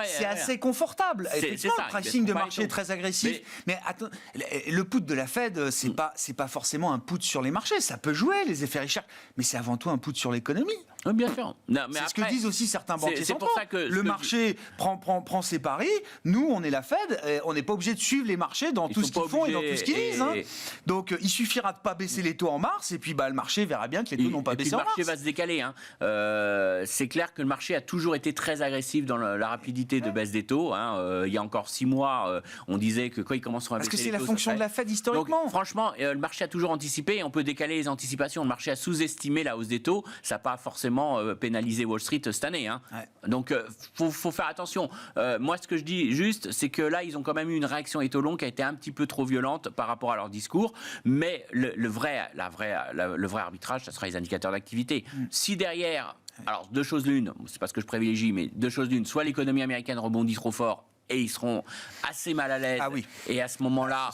C'est assez confortable. Effectivement, le pricing de marché est très agressif. Mais attends, le put de la Fed, c'est pas forcément un put sur les marchés. Ça peut jouer, les effets Richard, mais c'est avant tout un put sur l'économie. Oui, bien sûr. C'est ce que disent aussi certains banquiers centraux. Le marché prend ses paris. Nous, on est la Fed. On n'est pas obligé de suivre les marchés dans tout ce qu'ils font et dans tout ce qu'ils disent. Donc, il suffira de ne pas baisser les taux en mars. Et puis, le marché verra bien que les taux n'ont pas baissé en mars. Le marché va se décaler. C'est clair que le marché a toujours été très agressif dans la rapidité de baisse des taux. Il y a encore 6 mois, on disait que quand ils commenceront à baisser les taux... Parce que c'est la fonction de la Fed historiquement. Donc, franchement, le marché a toujours anticipé. On peut décaler les anticipations. Le marché a sous-estimé la hausse des taux. Ça n'a pas forcément pénaliser Wall Street cette année. Donc, faut faire attention. Moi, ce que je dis juste, c'est que là, ils ont quand même eu une réaction des taux longs qui a été un petit peu trop violente par rapport à leur discours. Mais le vrai arbitrage, ça sera les indicateurs d'activité. Si derrière, alors deux choses l'une, c'est pas ce que je privilégie, mais deux choses l'une, soit l'économie américaine rebondit trop fort, et ils seront assez mal à l'aise. Et à ce moment-là,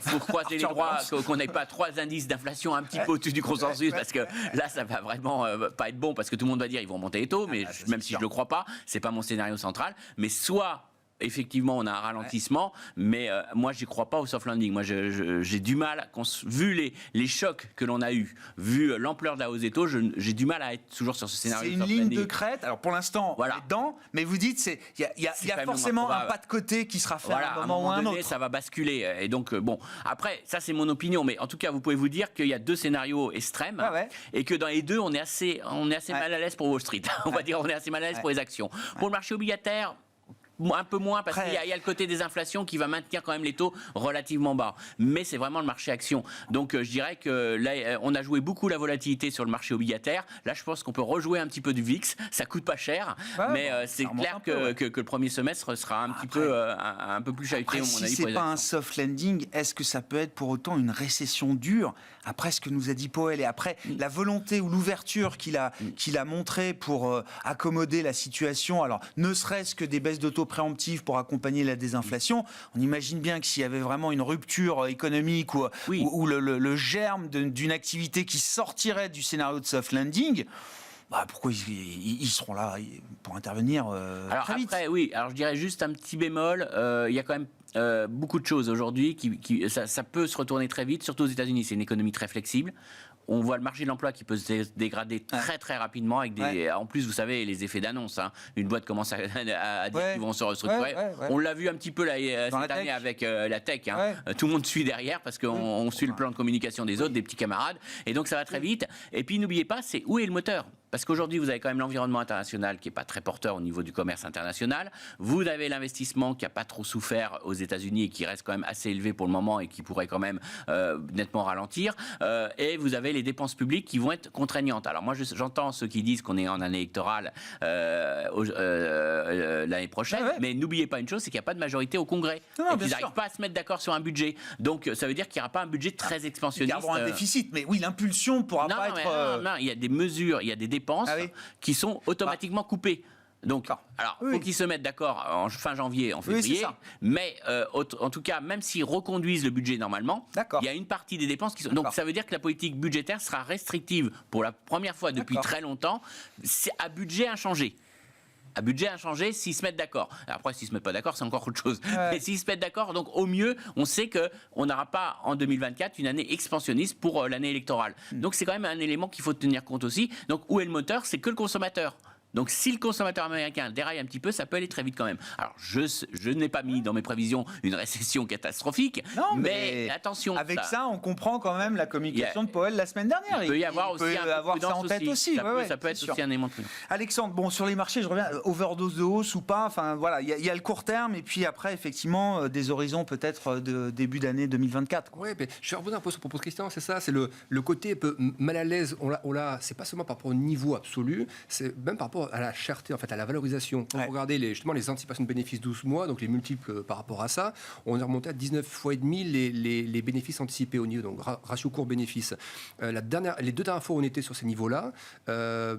il faut croiser les doigts qu'on n'ait pas 3 indices d'inflation un petit peu au-dessus du consensus, parce que là, ça va vraiment pas être bon, parce que tout le monde va dire ils vont monter les taux, mais même si je le crois pas, c'est pas mon scénario central. Mais soit effectivement, on a un ralentissement, mais moi, j'y crois pas au soft landing. Moi, j'ai du mal, vu les chocs que l'on a eus, vu l'ampleur de la hausse des taux, j'ai du mal à être toujours sur ce scénario. C'est une ligne de crête. Alors, pour l'instant, on est dedans, mais vous dites, il y a forcément un pas de côté qui sera fait à un moment ou à un autre. Ça va basculer. Et donc, bon, après, ça, c'est mon opinion, mais en tout cas, vous pouvez vous dire qu'il y a 2 scénarios extrêmes, et que dans les 2, on est assez mal à l'aise pour Wall Street. On va dire, on est assez mal à l'aise pour les actions. Pour le marché obligataire, un peu moins, parce qu'il y a le côté des inflations qui va maintenir quand même les taux relativement bas. Mais c'est vraiment le marché action. Donc je dirais que là, on a joué beaucoup la volatilité sur le marché obligataire. Là, je pense qu'on peut rejouer un petit peu du VIX. Ça coûte pas cher, mais c'est clair que le premier semestre sera un petit peu un peu plus chahuté, à mon avis. Si c'est pas un soft landing, est-ce que ça peut être pour autant une récession dure? Après ce que nous a dit Powell et après la volonté ou l'ouverture qu'il a montrée pour accommoder la situation, alors ne serait-ce que des baisses de taux préemptives pour accompagner la désinflation, on imagine bien que s'il y avait vraiment une rupture économique ou le germe d'une activité qui sortirait du scénario de soft landing, pourquoi ils seront là pour intervenir très vite. Après, alors je dirais juste un petit bémol, il y a quand même beaucoup de choses aujourd'hui ça peut se retourner très vite, surtout aux États-Unis. C'est une économie très flexible. On voit le marché de l'emploi qui peut se dégrader très très rapidement avec en plus, vous savez, les effets d'annonce. Une boîte commence à dire qu'ils vont se restructurer. On l'a vu un petit peu cette année avec la tech. Tout le monde suit derrière parce qu'on suit le plan de communication des autres, des petits camarades. Et donc ça va très vite. Et puis n'oubliez pas, c'est où est le moteur? Parce qu'aujourd'hui, vous avez quand même l'environnement international qui n'est pas très porteur au niveau du commerce international. Vous avez l'investissement qui n'a pas trop souffert aux États-Unis et qui reste quand même assez élevé pour le moment et qui pourrait quand même nettement ralentir. Et vous avez les dépenses publiques qui vont être contraignantes. Alors moi, j'entends ceux qui disent qu'on est en année électorale l'année prochaine, mais n'oubliez pas une chose, c'est qu'il n'y a pas de majorité au Congrès. Et qu'ils n'arrivent pas à se mettre d'accord sur un budget. Donc ça veut dire qu'il n'y aura pas un budget très expansionniste. Il y aura un déficit, mais l'impulsion ne pourra pas être... Non, il y a des mesures, il y a des dépenses qui sont automatiquement coupées. Donc, alors, faut qu'ils se mettent d'accord en fin janvier, en février. Mais en tout cas, même s'ils reconduisent le budget normalement, il y a une partie des dépenses qui sont. Donc, ça veut dire que la politique budgétaire sera restrictive pour la première fois depuis très longtemps, à budget inchangé. à budget inchangé s'ils se mettent d'accord. Après, s'ils se mettent pas d'accord, c'est encore autre chose. Mais s'ils se mettent d'accord, donc au mieux, on sait qu'on n'aura pas en 2024 une année expansionniste pour l'année électorale. Donc c'est quand même un élément qu'il faut tenir compte aussi. Donc où est le moteur? C'est que le consommateur. Donc si le consommateur américain déraille un petit peu, ça peut aller très vite quand même. Alors je n'ai pas mis dans mes prévisions une récession catastrophique, Non, mais attention. Avec ça, on comprend quand même la communication de Powell la semaine dernière. Il peut y avoir aussi avoir ça en tête aussi. Ça peut être aussi un élément de prudence. Alexandre, bon, sur les marchés, je reviens, overdose de hausse ou pas, enfin voilà, il y a le court terme et puis après, effectivement, des horizons peut-être de début d'année 2024. Oui, je vais revenir un peu sur le propos de Christian, c'est ça, c'est le côté un peu mal à l'aise, c'est pas seulement par rapport au niveau absolu, c'est même par rapport à la cherté, en fait, à la valorisation. Quand vous regardez justement les anticipations de bénéfices 12 mois, donc les multiples par rapport à ça, on est remonté à 19 fois et demi les bénéfices anticipés au niveau, donc ratio court-bénéfice. Les deux dernières fois où on était sur ces niveaux-là, la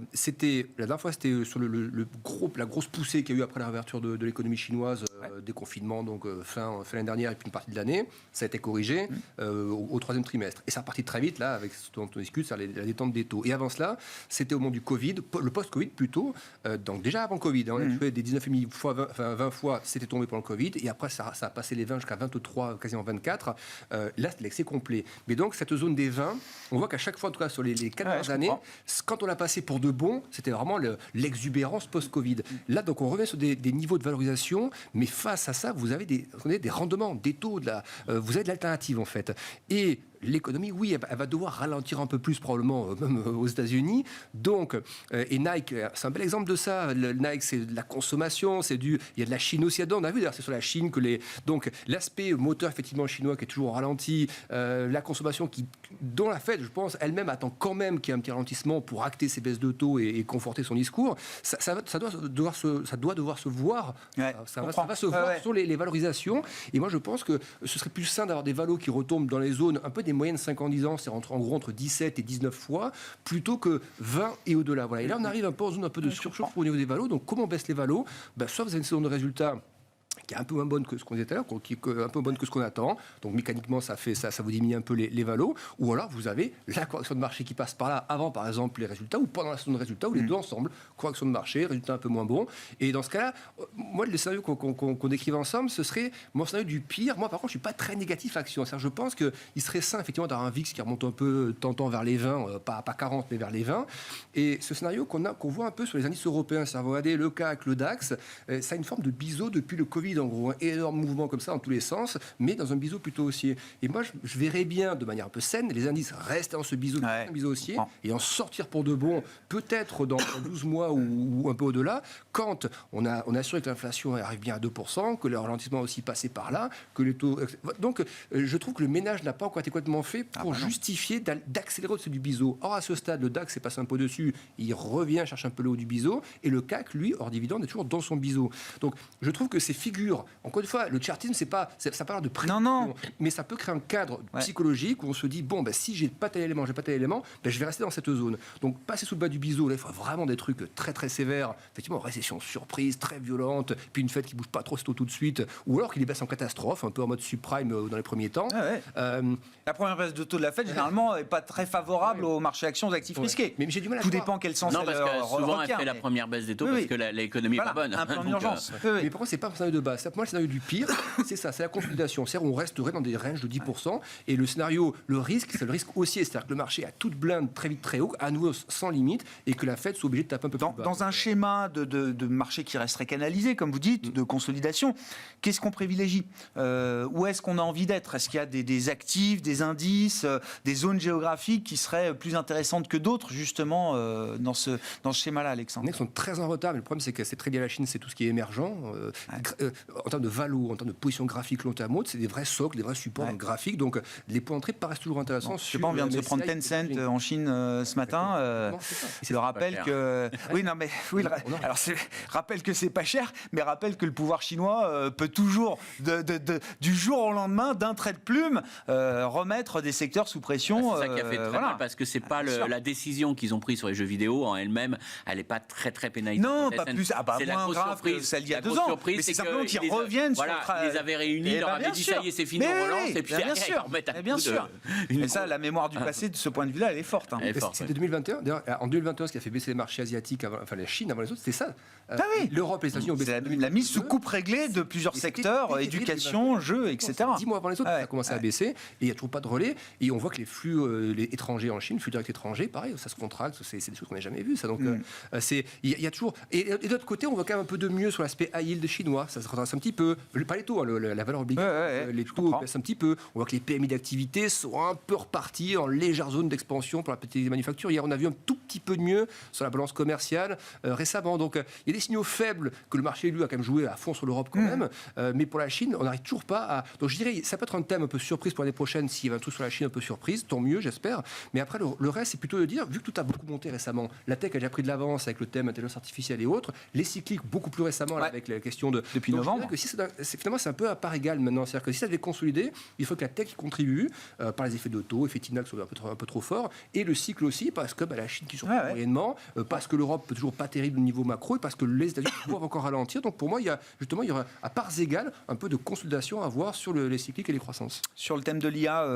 dernière fois c'était sur la grosse poussée qu'il y a eu après la réouverture de l'économie chinoise, déconfinement, donc fin l'année dernière et puis une partie de l'année, ça a été corrigé au troisième trimestre. Et ça a parti très vite, là, avec ce dont on discute, c'est la détente des taux. Et avant cela, c'était au moment du Covid, le post-Covid plutôt, donc déjà avant le Covid, on a fait des 19,5 fois, 20 fois, c'était tombé pendant le Covid, et après ça a passé les 20 jusqu'à 23, quasiment 24. Là, c'est l'excès complet. Mais donc, cette zone des 20, on voit qu'à chaque fois, en tout cas sur les 4 dernières années, quand on l'a passé pour de bon, c'était vraiment l'exubérance post-Covid. Là, donc, on revient sur des niveaux de valorisation, mais face à ça, vous avez des rendements, des taux, vous avez de l'alternative, en fait. Et l'économie, oui, elle va devoir ralentir un peu plus, probablement, même aux États-Unis. Donc, et Nike, c'est un bel exemple de ça. Nike, c'est de la consommation, il y a de la Chine aussi là-dedans. On a vu d'ailleurs, c'est sur la Chine que donc, l'aspect moteur, effectivement, chinois qui est toujours au ralenti, la consommation dont la Fed, je pense, elle-même attend quand même qu'il y ait un petit ralentissement pour acter ses baisses de taux et conforter son discours. Ça doit devoir se voir. Ça va se voir sur les valorisations. Et moi, je pense que ce serait plus sain d'avoir des valos qui retombent dans les zones un peu des moyennes 5-10 ans, c'est en gros entre 17 et 19 fois, plutôt que 20 et au-delà. Voilà. Et là, on arrive un peu en zone un peu de surchauffe au niveau des valos. Donc, comment on baisse les valos? Soit vous avez une saison de résultats qui est un peu moins bonne que ce qu'on disait tout à l'heure, qui est un peu bonne que ce qu'on attend. Donc mécaniquement, ça vous diminue un peu les valos. Ou alors, vous avez la correction de marché qui passe par là, avant par exemple les résultats, ou pendant la saison de résultats, ou les deux ensemble. Correction de marché, résultat un peu moins bon. Et dans ce cas-là, moi, le scénario qu'on décrivait ensemble, ce serait mon scénario du pire. Moi, par contre, je ne suis pas très négatif action. C'est-à-dire, je pense qu'il serait sain, effectivement, d'avoir un VIX qui remonte un peu, tentant vers les 20, pas 40, mais vers les 20. Et ce scénario qu'on voit un peu sur les indices européens, c'est-à-dire, regardez le CAC, le DAX, ça a une forme de biseau depuis le Covid, en gros, un énorme mouvement comme ça dans tous les sens, mais dans un biseau plutôt haussier. Et moi, je verrais bien, de manière un peu saine, les indices rester dans ce biseau, un biseau haussier, et en sortir pour de bon, peut-être dans 12 mois ou un peu au-delà, quand on a assuré que l'inflation arrive bien à 2%, que le ralentissement a aussi passé par là, que les taux... Donc, je trouve que le ménage n'a pas encore été complètement fait pour justifier d'accélérer au-dessus du biseau. Or, à ce stade, le DAX est passé un peu dessus, il revient chercher un peu le haut du biseau, et le CAC, lui, hors dividende, est toujours dans son biseau. Donc, je trouve que ces figures, encore une fois, le chartisme, ça parle de prédiction, mais ça peut créer un cadre psychologique où on se dit, bon, si j'ai pas tel élément, je vais rester dans cette zone. Donc, passer sous le bas du biseau, là, il faut vraiment des trucs très, très sévères. Effectivement, récession surprise, très violente, puis une Fed qui bouge pas trop tout de suite, ou alors qu'il les baisse en catastrophe, un peu en mode subprime dans les premiers temps. La première baisse de taux de la Fed, généralement, n'est pas très favorable au marché actions d'actifs risqués. Mais j'ai du mal à Tout dépend quel sens elle requiert. Souvent, elle fait la première baisse des taux parce que l'économie n'est pas bonne. Un peu en urgence. Mais par contre, c'est pas un scénario de base. Moi, le scénario du pire, c'est ça, c'est la consolidation. C'est-à-dire, on resterait dans des ranges de 10%. Et le scénario, le risque, c'est le risque haussier. C'est-à-dire que le marché a toute blinde très vite, très haut, à nouveau sans limite, et que la Fed soit obligée de taper un peu plus bas. Dans un schéma de marché qui resterait canalisé, comme vous dites, de consolidation, qu'est-ce qu'on privilégie? Où est-ce qu'on a envie d'être? Est-ce qu'il y a des actifs, des indices, des zones géographiques qui seraient plus intéressantes que d'autres, justement, dans ce schéma-là, Alexandre? Les mecs sont très en retard, mais le problème, c'est que c'est très lié à la Chine, c'est tout ce qui est émergent. En termes de valo, en termes de position graphique long terme, c'est des vrais socles, des vrais supports graphiques. Donc, les points d'entrée paraissent toujours intéressants. Je sais pas, on vient de se prendre Tencent en Chine ce matin. C'est le rappel que... Alors, rappelle que c'est pas cher, mais rappelle que le pouvoir chinois peut toujours, du jour au lendemain, d'un trait de plume, remettre des secteurs sous pression. C'est ça qui a fait très mal, parce que c'est pas la décision qu'ils ont prise sur les jeux vidéo en elle-même, elle n'est pas très très pénalisante. Non, pas plus. C'est moins grave que celle d'il y a 2 ans. Mais c'est simplement qui reviennent voilà, sur le ils les avaient réunis, ils leur avaient dit ça y est, c'est fini, on relance, et puis bien sûr, bien sûr. Et ça, la mémoire du passé, de ce point de vue-là, elle est forte. Hein. C'était 2021. D'ailleurs, en 2021, ce qui a fait baisser les marchés asiatiques, enfin la Chine avant les autres, c'était ça. Oui. L'Europe et les États-Unis ont baissé. C'est la mise sous coupe réglée de plusieurs secteurs, éducation, jeux, etc. 10 mois avant les autres, ça a commencé à baisser, et il n'y a toujours pas de relais. Et on voit que les flux étrangers en Chine, flux directs étrangers, pareil, ça se contracte, c'est des choses qu'on n'a jamais vues. Ça. Donc, il y a toujours. Et de l'autre côté, on voit quand même un peu de mieux sur l'aspect high yield chinois. Ça se redresse un petit peu. Pas les taux, hein, la valeur obligatoire, les taux baissent un petit peu. On voit que les PMI d'activité sont un peu repartis en légère zone d'expansion pour la petite manufacture. Hier, on a vu un tout petit peu de mieux sur la balance commerciale récemment. Donc, il y a des signaux faibles que le marché, lui, a quand même joué à fond sur l'Europe quand même. Mais pour la Chine, on n'arrive toujours pas à. Donc, je dirais, ça peut être un thème un peu surprise pour l'année prochaine s'il y a un truc sur la Chine un peu surprise. Tant mieux, j'espère. Mais après, le reste, c'est plutôt de dire, vu que tout a beaucoup monté récemment, la tech a déjà pris de l'avance avec le thème intelligence artificielle et autres, les cycliques beaucoup plus récemment là, avec la question de. Depuis novembre. Que si finalement, c'est un peu à part égale maintenant. C'est-à-dire que si ça devait consolider, il faut que la tech y contribue par les effets de taux, effets TINA qui sont un peu trop forts, et le cycle aussi, parce que la Chine qui surprend moyennement, parce que l'Europe peut toujours pas terrible au niveau macro, et parce que les États-Unis doivent encore ralentir. Donc pour moi, il y aura à parts égales un peu de consolidation à voir sur les cycliques et les croissances. Sur le thème de l'IA,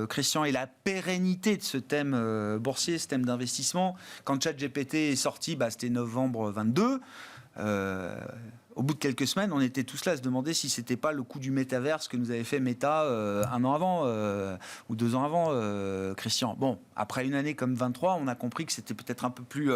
Christian, et la pérennité de ce thème boursier, ce thème d'investissement, quand ChatGPT est sorti, c'était novembre 22. Au bout de quelques semaines, on était tous là à se demander si c'était pas le coup du métaverse que nous avait fait Meta un an avant ou 2 ans avant, Christian. Bon, après une année comme 23, on a compris que c'était peut-être un peu plus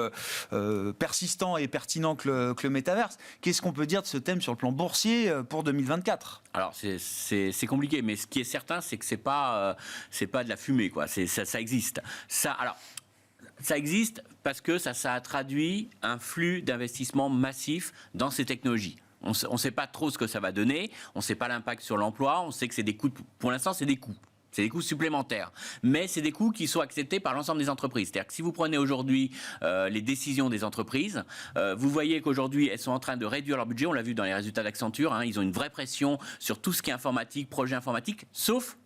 persistant et pertinent que le métaverse. Qu'est-ce qu'on peut dire de ce thème sur le plan boursier pour 2024 ? Alors c'est compliqué, mais ce qui est certain, c'est que c'est pas de la fumée, quoi. Ça existe. Ça existe parce que ça a traduit un flux d'investissement massif dans ces technologies. On ne sait pas trop ce que ça va donner, on ne sait pas l'impact sur l'emploi, on sait que c'est des coûts, pour l'instant c'est des coûts. C'est des coûts supplémentaires. Mais c'est des coûts qui sont acceptés par l'ensemble des entreprises. C'est-à-dire que si vous prenez aujourd'hui les décisions des entreprises, vous voyez qu'aujourd'hui, elles sont en train de réduire leur budget. On l'a vu dans les résultats d'Accenture. Hein, ils ont une vraie pression sur tout ce qui est informatique, projet informatique, sauf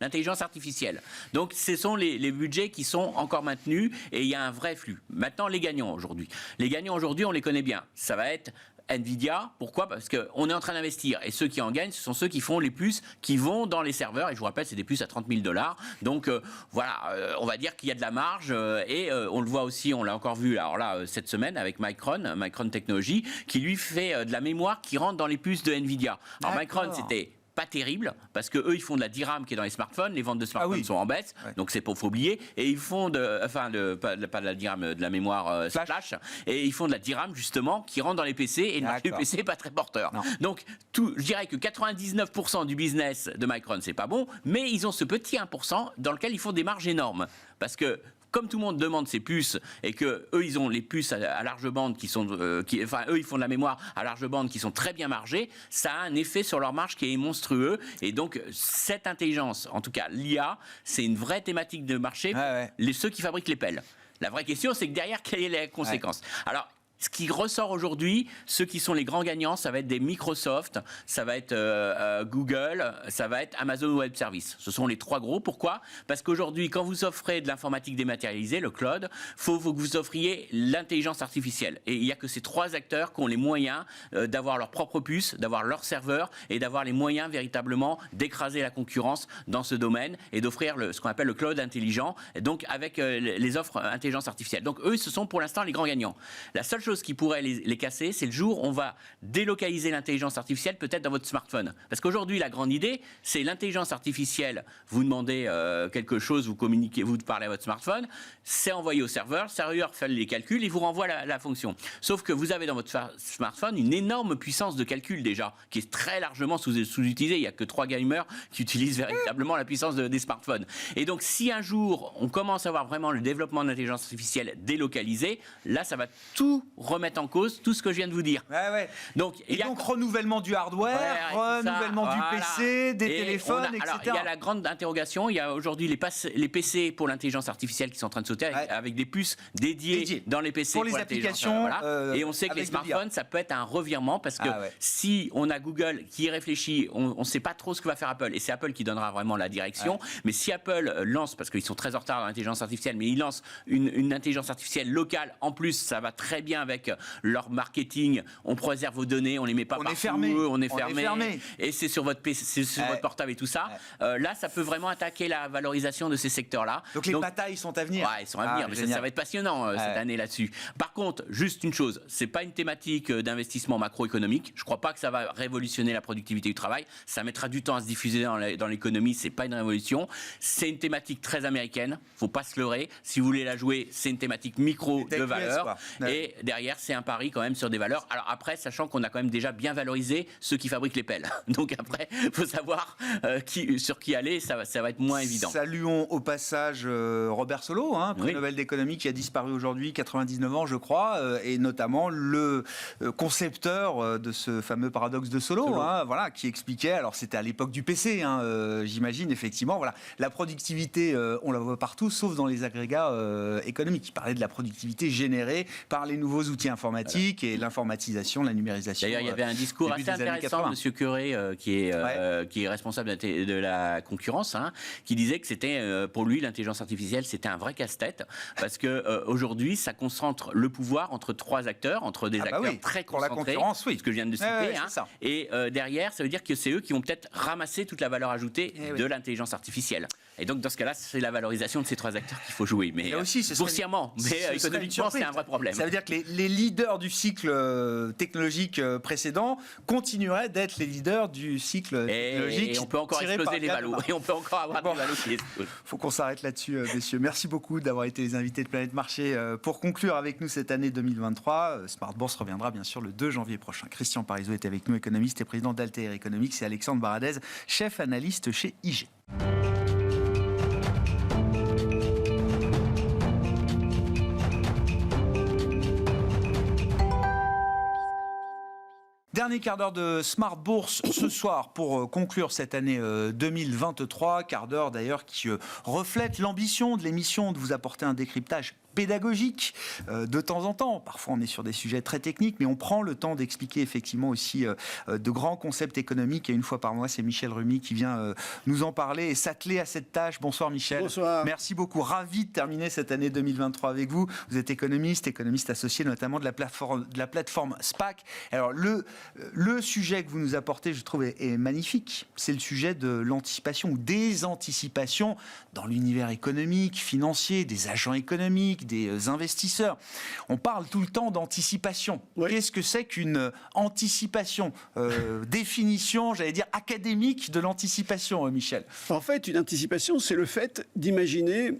l'intelligence artificielle. Donc, ce sont les budgets qui sont encore maintenus et il y a un vrai flux. Maintenant, les gagnants aujourd'hui. Les gagnants aujourd'hui, on les connaît bien. Ça va être Nvidia, pourquoi ? Parce qu'on est en train d'investir et ceux qui en gagnent, ce sont ceux qui font les puces qui vont dans les serveurs et je vous rappelle, c'est des puces à $30,000. Donc voilà, on va dire qu'il y a de la marge et on le voit aussi, on l'a encore vu alors là, cette semaine avec Micron Technology, qui lui fait de la mémoire qui rentre dans les puces de Nvidia. Alors Micron, c'était pas terrible parce que eux ils font de la DRAM qui est dans les smartphones, les ventes de smartphones sont en baisse, donc c'est pour faut oublier, et ils font pas de la DRAM, de la mémoire flash, et ils font de la DRAM justement qui rentre dans les PC et le marché du PC n'est pas très porteur. Non. Donc je dirais que 99% du business de Micron c'est pas bon, mais ils ont ce petit 1% dans lequel ils font des marges énormes parce que comme tout le monde demande ces puces et que eux ils ont les puces à large bande qui sont, eux ils font de la mémoire à large bande qui sont très bien margées, ça a un effet sur leur marge qui est monstrueux et donc cette intelligence, en tout cas l'IA, c'est une vraie thématique de marché. Ceux qui fabriquent les pelles. La vraie question c'est que derrière quelle est la conséquence ? Alors ce qui ressort aujourd'hui, ceux qui sont les grands gagnants, ça va être des Microsoft, ça va être Google, ça va être Amazon Web Services. Ce sont les 3 gros. Pourquoi ? Parce qu'aujourd'hui, quand vous offrez de l'informatique dématérialisée, le cloud, faut que vous offriez l'intelligence artificielle. Et il n'y a que ces 3 acteurs qui ont les moyens d'avoir leur propre puce, d'avoir leur serveur et d'avoir les moyens véritablement d'écraser la concurrence dans ce domaine et d'offrir ce qu'on appelle le cloud intelligent, donc avec les offres intelligence artificielle. Donc eux, ce sont pour l'instant les grands gagnants. La seule chose qui pourrait les casser, c'est le jour où on va délocaliser l'intelligence artificielle peut-être dans votre smartphone. Parce qu'aujourd'hui, la grande idée, c'est l'intelligence artificielle. Vous demandez quelque chose, vous communiquez, vous parlez à votre smartphone, c'est envoyé au serveur, le serveur fait les calculs et vous renvoie la fonction. Sauf que vous avez dans votre smartphone une énorme puissance de calcul déjà, qui est très largement sous-utilisée. Il n'y a que 3 gamers qui utilisent véritablement la puissance des smartphones. Et donc, si un jour, on commence à voir vraiment le développement de l'intelligence artificielle délocalisé, là, ça va tout remettre en cause tout ce que je viens de vous dire. Donc, renouvellement du hardware, renouvellement du PC, des téléphones, etc. Alors, il y a la grande interrogation. Il y a aujourd'hui les PC pour l'intelligence artificielle qui sont en train de sauter avec des puces dédiées dans les PC pour les applications. Et on sait que les smartphones, ça peut être un revirement parce que si on a Google qui y réfléchit, on ne sait pas trop ce que va faire Apple. Et c'est Apple qui donnera vraiment la direction. Mais si Apple lance, parce qu'ils sont très en retard dans l'intelligence artificielle, mais ils lancent une intelligence artificielle locale, en plus, ça va très bien avec leur marketing. On préserve vos données, on les met pas partout. On est fermé. Et c'est sur votre PC, c'est sur votre portable et tout ça. Là, ça peut vraiment attaquer la valorisation de ces secteurs-là. Donc les batailles sont à venir. Ouais, ils sont à venir, mais ça va être passionnant cette année là-dessus. Par contre, juste une chose, c'est pas une thématique d'investissement macroéconomique. Je crois pas que ça va révolutionner la productivité du travail. Ça mettra du temps à se diffuser dans l'économie. C'est pas une révolution. C'est une thématique très américaine. Faut pas se leurrer. Si vous voulez la jouer, c'est une thématique micro de valeur. Et derrière, c'est un pari quand même sur des valeurs. Alors après, sachant qu'on a quand même déjà bien valorisé ceux qui fabriquent les pelles. Donc après, faut savoir sur qui aller. Ça va être moins évident. Saluons au passage Robert Solow, prix Nobel d'économie qui a disparu aujourd'hui, 99 ans je crois, et notamment le concepteur de ce fameux paradoxe de Solow, voilà, qui expliquait, alors c'était à l'époque du PC, j'imagine, effectivement, voilà, la productivité, on la voit partout, sauf dans les agrégats économiques. Il parlait de la productivité générée par les nouveaux outils informatiques et l'informatisation, la numérisation. D'ailleurs, il y avait un discours assez intéressant de M. Curé, qui est responsable de la concurrence, qui disait que c'était, pour lui, l'intelligence artificielle, c'était un vrai casse-tête, parce que aujourd'hui, ça concentre le pouvoir entre trois acteurs, entre des acteurs très concentrés, ce que je viens de citer, et derrière, ça veut dire que c'est eux qui vont peut-être ramasser toute la valeur ajoutée de l'intelligence artificielle. Et donc, dans ce cas-là, c'est la valorisation de ces trois acteurs qu'il faut jouer. Mais boursièrement, mais économiquement, c'est un vrai problème. Ça veut dire que les leaders du cycle technologique précédent continueraient d'être les leaders du cycle technologique. Et on peut encore exploser les valos. Et on peut encore avoir des valos qui explosent. Il faut qu'on s'arrête là-dessus, messieurs. Merci beaucoup d'avoir été les invités de Planète Marché pour conclure avec nous cette année 2023. Smart Bourse reviendra bien sûr le 2 janvier prochain. Christian Parizeau est avec nous, économiste et président d'Altair Economics, et Alexandre Baradez, chef analyste chez IG. Dernier quart d'heure de Smart Bourse ce soir pour conclure cette année 2023. Quart d'heure d'ailleurs qui reflète l'ambition de l'émission de vous apporter un décryptage pédagogique de temps en temps. Parfois, on est sur des sujets très techniques, mais on prend le temps d'expliquer effectivement aussi de grands concepts économiques. Et une fois par mois, c'est Michel Rumi qui vient nous en parler et s'atteler à cette tâche. Bonsoir Michel. Bonsoir. Merci beaucoup. Ravi de terminer cette année 2023 avec vous. Vous êtes économiste associé notamment de la plateforme SPAC. Alors, le sujet que vous nous apportez, je trouve, est magnifique. C'est le sujet de l'anticipation ou des anticipations dans l'univers économique, financier, des agents économiques, des investisseurs. On parle tout le temps d'anticipation. Oui. Qu'est-ce que c'est qu'une anticipation ? Définition, j'allais dire, académique de l'anticipation, Michel. En fait, une anticipation, c'est le fait d'imaginer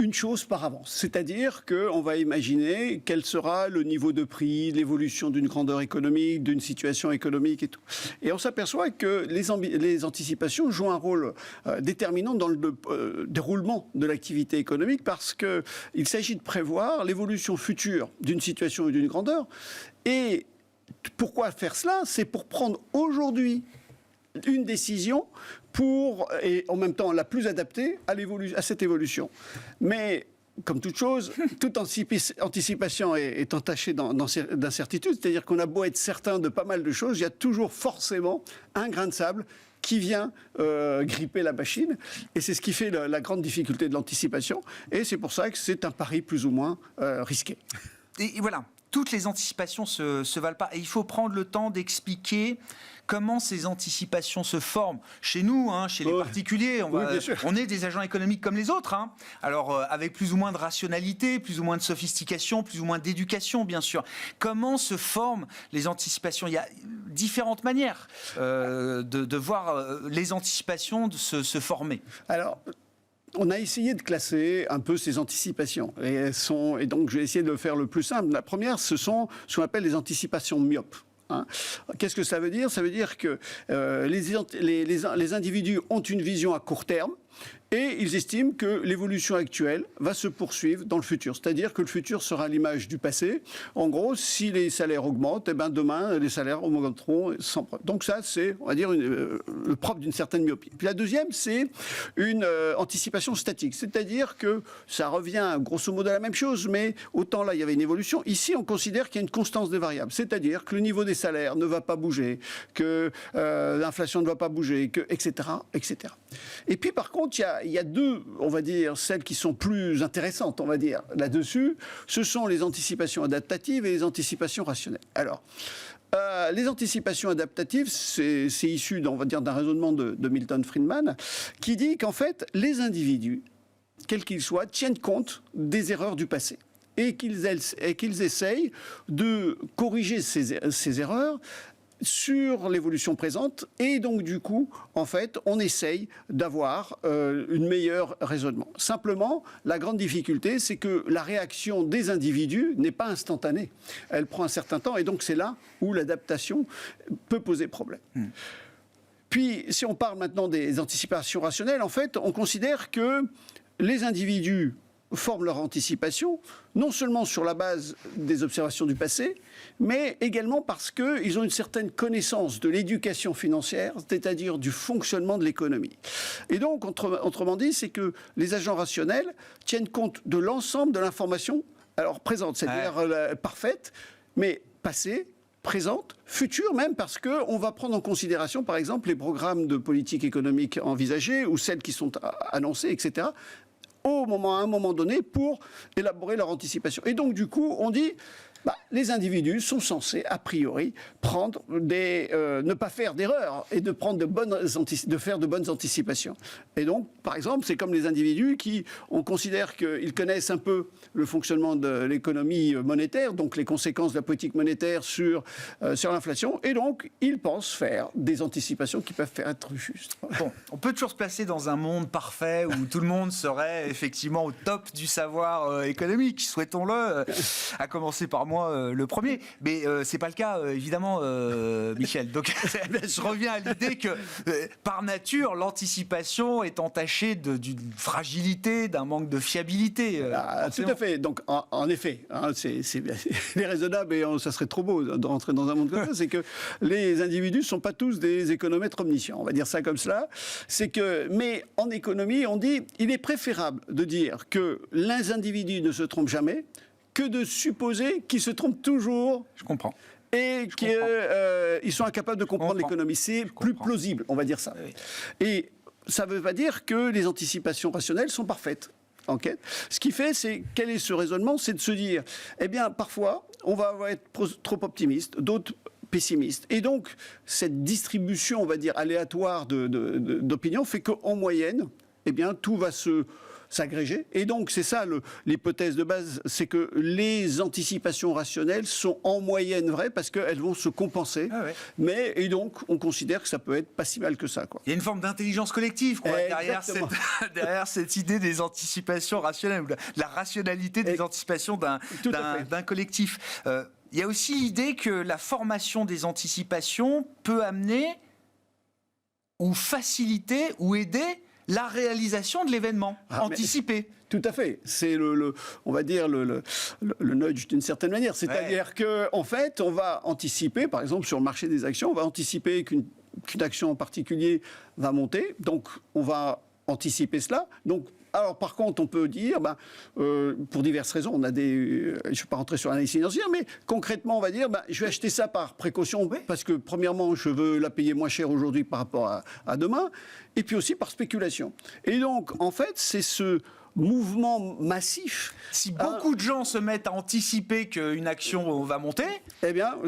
une chose par avance. C'est-à-dire qu'on va imaginer quel sera le niveau de prix, l'évolution d'une grandeur économique, d'une situation économique et tout. Et on s'aperçoit que les anticipations jouent un rôle déterminant dans le déroulement de l'activité économique parce qu'il s'agit de prévoir l'évolution future d'une situation ou d'une grandeur. Et pourquoi faire cela ? C'est pour prendre aujourd'hui une décision et en même temps la plus adaptée à cette évolution. Mais comme toute chose, toute anticipation est entachée d'incertitude, c'est-à-dire qu'on a beau être certain de pas mal de choses, il y a toujours forcément un grain de sable qui vient gripper la machine. Et c'est ce qui fait la grande difficulté de l'anticipation. Et c'est pour ça que c'est un pari plus ou moins risqué. Et voilà, toutes les anticipations se valent pas. Et il faut prendre le temps d'expliquer comment ces anticipations se forment chez nous, chez les particuliers. On est des agents économiques comme les autres. Alors, avec plus ou moins de rationalité, plus ou moins de sophistication, plus ou moins d'éducation, bien sûr. Comment se forment les anticipations ? Il y a différentes manières de voir les anticipations se former. Alors, on a essayé de classer un peu ces anticipations. Et donc, je vais essayer de le faire le plus simple. La première, ce sont ce qu'on appelle les anticipations myopes. Qu'est-ce que ça veut dire ? Ça veut dire que les individus ont une vision à court terme et ils estiment que l'évolution actuelle va se poursuivre dans le futur. C'est-à-dire que le futur sera l'image du passé. En gros, si les salaires augmentent, demain, les salaires augmenteront sans problème. Donc ça, c'est, on va dire, le propre d'une certaine myopie. Puis la deuxième, c'est une anticipation statique. C'est-à-dire que ça revient grosso modo à la même chose, mais autant là, il y avait une évolution. Ici, on considère qu'il y a une constance des variables. C'est-à-dire que le niveau des salaires ne va pas bouger, que l'inflation ne va pas bouger, etc., etc. Et puis, par contre, contre, il y a deux, on va dire, celles qui sont plus intéressantes, on va dire, là-dessus. Ce sont les anticipations adaptatives et les anticipations rationnelles. Alors, les anticipations adaptatives, c'est issu, on va dire, d'un raisonnement de Milton Friedman, qui dit qu'en fait, les individus, quels qu'ils soient, tiennent compte des erreurs du passé et qu'ils essayent de corriger ces erreurs sur l'évolution présente, et donc du coup, en fait, on essaye d'avoir une meilleure raisonnement. Simplement, la grande difficulté, c'est que la réaction des individus n'est pas instantanée. Elle prend un certain temps, et donc c'est là où l'adaptation peut poser problème. Puis, si on parle maintenant des anticipations rationnelles, en fait, on considère que les individus forment leur anticipation, non seulement sur la base des observations du passé, mais également parce qu'ils ont une certaine connaissance de l'éducation financière, c'est-à-dire du fonctionnement de l'économie. Et donc, autrement dit, c'est que les agents rationnels tiennent compte de l'ensemble de l'information, alors présente, c'est-à-dire parfaite, mais passée, présente, future même, parce qu'on va prendre en considération, par exemple, les programmes de politique économique envisagés ou celles qui sont annoncées, etc., à un moment donné, pour élaborer leur anticipation. Et donc, du coup, on dit, les individus sont censés, a priori, ne pas faire d'erreurs et de faire de bonnes anticipations. Et donc, par exemple, c'est comme les individus on considère qu'ils connaissent un peu le fonctionnement de l'économie monétaire, donc les conséquences de la politique monétaire sur l'inflation, et donc, ils pensent faire des anticipations qui peuvent être justes. Bon, on peut toujours se placer dans un monde parfait où tout le monde serait effectivement au top du savoir économique, souhaitons-le, à commencer par moi le premier, mais c'est pas le cas évidemment, Michel. Donc je reviens à l'idée que par nature l'anticipation est entachée d'une fragilité, d'un manque de fiabilité. Tout à fait. Donc en effet, c'est raisonnable et ça serait trop beau de rentrer dans un monde comme ça. C'est que les individus sont pas tous des économètres omniscients. On va dire ça comme cela. Mais en économie, on dit il est préférable de dire que les individus ne se trompent jamais que de supposer qu'ils se trompent toujours. Je comprends. Et qu'ils sont incapables de comprendre l'économie. C'est plus plausible, on va dire ça. Oui. Et ça ne veut pas dire que les anticipations rationnelles sont parfaites. Okay. Ce qui fait, quel est ce raisonnement? C'est de se dire, parfois, on va être trop optimiste, d'autres pessimistes. Et donc, cette distribution, on va dire, aléatoire d'opinions fait qu'en moyenne, tout va s'agréger. Et donc, c'est ça l'hypothèse de base, c'est que les anticipations rationnelles sont en moyenne vraies parce qu'elles vont se compenser. Ah ouais. Et donc, on considère que ça peut être pas si mal que ça, quoi. Il y a une forme d'intelligence collective derrière cette idée des anticipations rationnelles, ou de la rationalité des anticipations d'un collectif. Il y a aussi l'idée que la formation des anticipations peut amener ou faciliter ou aider la réalisation de l'événement anticipé. Tout à fait. C'est on va dire le nudge d'une certaine manière. C'est-à-dire qu'en fait, on va anticiper, par exemple sur le marché des actions, on va anticiper qu'une action en particulier va monter. Donc, on va anticiper cela. Donc, alors, par contre, on peut dire, pour diverses raisons, je ne vais pas rentrer sur l'analyse financière, mais concrètement, on va dire, je vais acheter ça par précaution, parce que, premièrement, je veux la payer moins cher aujourd'hui par rapport à demain, et puis aussi par spéculation. Et donc, en fait, c'est ce mouvement massif. Si beaucoup de gens se mettent à anticiper qu'une action va monter...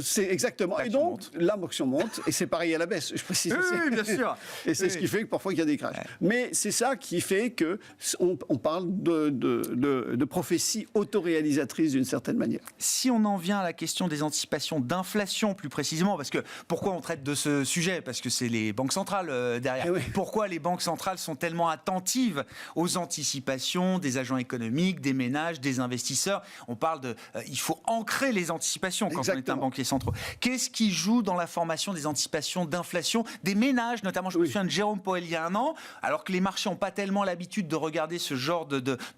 c'est exactement. Et donc, l'action monte, et c'est pareil à la baisse, je précise. Oui, bien sûr. Et c'est ce qui fait que parfois il y a des crashs. Ouais. Mais c'est ça qui fait qu'on parle de prophétie autoréalisatrice d'une certaine manière. Si on en vient à la question des anticipations d'inflation, plus précisément, parce que pourquoi on traite de ce sujet? Parce que c'est les banques centrales derrière. Oui. Pourquoi les banques centrales sont tellement attentives aux anticipations des agents économiques, des ménages, des investisseurs? On parle il faut ancrer les anticipations quand on est un banquier central. Qu'est-ce qui joue dans la formation des anticipations d'inflation des ménages, notamment? Je me souviens de Jérôme Powell il y a un an, alors que les marchés n'ont pas tellement l'habitude de regarder ce genre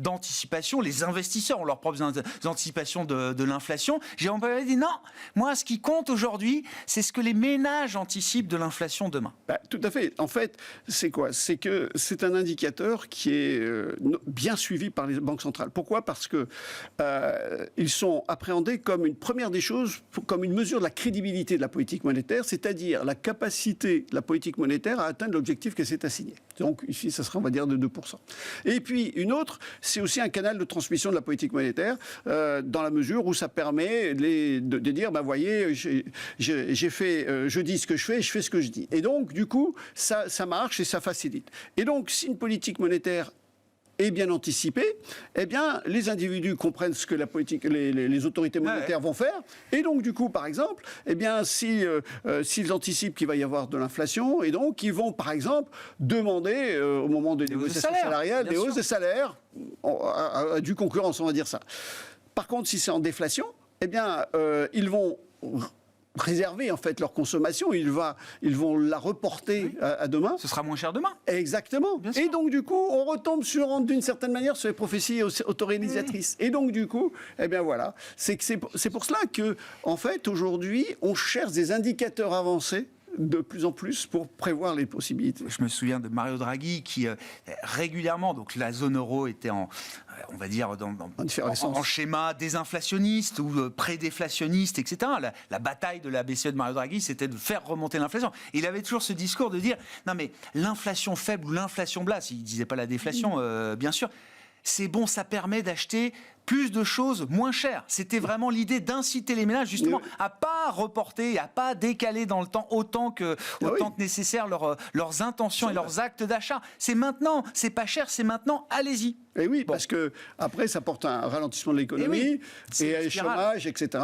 d'anticipation. Les investisseurs ont leurs propres anticipations de l'inflation. Jérôme Powell a dit non, moi ce qui compte aujourd'hui, c'est ce que les ménages anticipent de l'inflation demain. Tout à fait. En fait, c'est quoi? C'est que c'est un indicateur qui est bien bien suivis par les banques centrales. Pourquoi ? Parce que ils sont appréhendés comme une première des choses, comme une mesure de la crédibilité de la politique monétaire, c'est-à-dire la capacité de la politique monétaire à atteindre l'objectif qu'elle s'est assigné. Donc ici, ça sera, on va dire, de 2%. Et puis une autre, c'est aussi un canal de transmission de la politique monétaire, dans la mesure où ça permet de dire, ben voyez, j'ai fait, je dis ce que je fais, et je fais ce que je dis. Et donc, du coup, ça marche et ça facilite. Et donc, si une politique monétaire est bien anticipée, eh bien, les individus comprennent ce que la politique, les autorités monétaires vont faire. Et donc, du coup, par exemple, eh bien, s'ils anticipent qu'il va y avoir de l'inflation, et donc, ils vont, par exemple, demander, au moment des négociations salariales, des hausses de salaire à due concurrence, on va dire ça. Par contre, si c'est en déflation, eh bien, ils vont réserver en fait leur consommation, ils vont la reporter à demain. Ce sera moins cher demain. Exactement. Et donc du coup, on retombe d'une certaine manière sur les prophéties autoréalisatrices. Et donc du coup, eh bien voilà, c'est pour cela que en fait aujourd'hui, on cherche des indicateurs avancés de plus en plus pour prévoir les possibilités. Je me souviens de Mario Draghi qui régulièrement, donc la zone euro était on va dire en schéma désinflationniste ou pré-déflationniste, etc. La bataille de la BCE de Mario Draghi, c'était de faire remonter l'inflation. Et il avait toujours ce discours de dire non mais l'inflation faible ou l'inflation basse, il disait pas la déflation, bien sûr. C'est bon, ça permet d'acheter plus de choses moins chères. C'était vraiment l'idée d'inciter les ménages justement à pas reporter, à pas décaler dans le temps autant que nécessaire leurs intentions et leurs actes d'achat. C'est maintenant, c'est pas cher, c'est maintenant, allez-y. Et oui, parce que après ça porte un ralentissement de l'économie et un chômage, etc.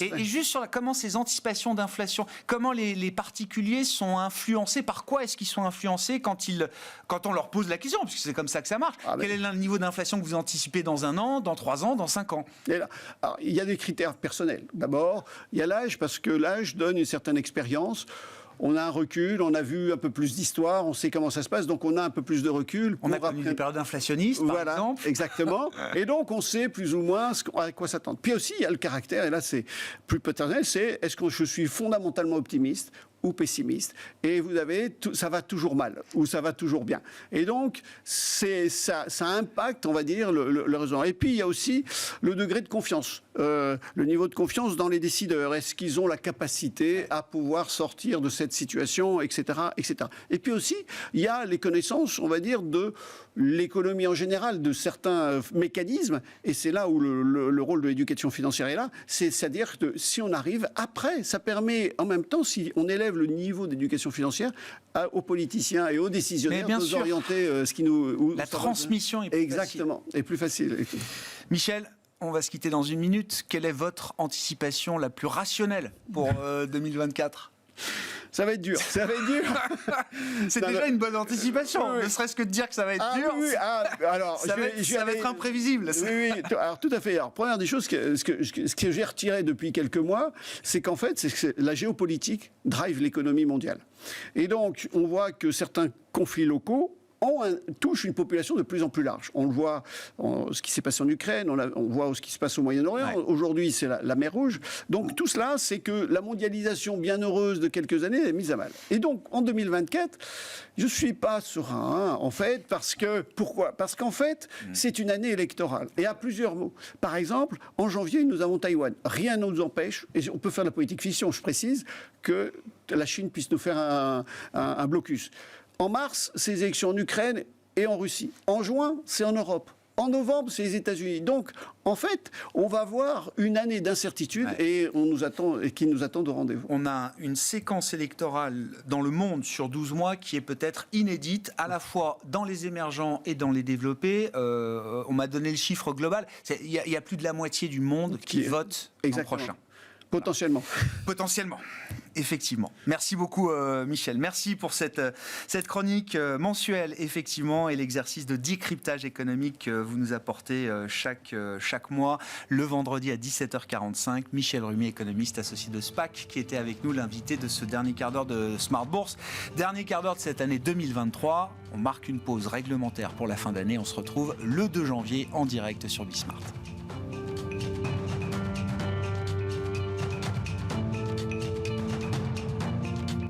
Et juste sur comment ces anticipations d'inflation, comment les particuliers sont influencés, par quoi est-ce qu'ils sont influencés quand on leur pose la question, puisque c'est comme ça que ça marche. Quel est le niveau d'inflation que vous anticipez dans 1 an, dans 3 ans, dans 5 ans? Et là, alors, il y a des critères personnels. D'abord, il y a l'âge, parce que l'âge donne une certaine expérience. On a un recul, on a vu un peu plus d'histoire, on sait comment ça se passe, donc on a un peu plus de recul. On a connu des périodes inflationnistes, par exemple. Exactement. Et donc, on sait plus ou moins à quoi s'attendre. Puis aussi, il y a le caractère, et là, c'est plus personnel, c'est est-ce que je suis fondamentalement optimiste ou pessimiste, et ça va toujours mal, ou ça va toujours bien. Et donc, ça impacte, on va dire, le raisonnement. Et puis, il y a aussi le degré de confiance, le niveau de confiance dans les décideurs. Est-ce qu'ils ont la capacité à pouvoir sortir de cette situation, etc., etc. Et puis aussi, il y a les connaissances, on va dire, de l'économie en général, de certains mécanismes, et c'est là où le rôle de l'éducation financière est là, c'est-à-dire que si on arrive, après, ça permet, en même temps, si on élève le niveau d'éducation financière aux politiciens et aux décisionnaires de nous orienter ce qui nous... La transmission est plus exactement, facile. Est plus facile. Michel, on va se quitter dans 1 minute. Quelle est votre anticipation la plus rationnelle pour 2024 ? Ça va être dur, ça va être dur. C'est déjà une bonne anticipation, ne serait-ce que de dire que ça va être dur. Oui, alors, ça va être imprévisible. Oui, alors tout à fait. Alors, première des choses, ce que j'ai retiré depuis quelques mois, c'est qu'en fait, la géopolitique drive l'économie mondiale. Et donc, on voit que certains conflits locaux touche une population de plus en plus large. On le voit, ce qui s'est passé en Ukraine, on voit ce qui se passe au Moyen-Orient. Ouais. Aujourd'hui, c'est la mer Rouge. Donc tout cela, c'est que la mondialisation bien heureuse de quelques années est mise à mal. Et donc, en 2024, je ne suis pas serein, en fait, pourquoi ? Parce qu'en fait, c'est une année électorale. Et à plusieurs mots. Par exemple, en janvier, nous avons Taïwan. Rien ne nous empêche, et on peut faire de la politique fiction, je précise, que la Chine puisse nous faire un blocus. En mars, c'est les élections en Ukraine et en Russie. En juin, c'est en Europe. En novembre, c'est les États-Unis. Donc, en fait, on va voir une année d'incertitude et qui nous attend de rendez-vous. On a une séquence électorale dans le monde sur 12 mois qui est peut-être inédite, à la fois dans les émergents et dans les développés. On m'a donné le chiffre global. Il y a plus de la moitié du monde qui vote l'an prochain. Potentiellement. Potentiellement, effectivement. Merci beaucoup, Michel. Merci pour cette chronique mensuelle, effectivement, et l'exercice de décryptage économique que vous nous apportez chaque mois, le vendredi à 17h45. Michel Rumier, économiste associé de SPAC, qui était avec nous, l'invité de ce dernier quart d'heure de Smart Bourse. Dernier quart d'heure de cette année 2023. On marque une pause réglementaire pour la fin d'année. On se retrouve le 2 janvier en direct sur Bismart.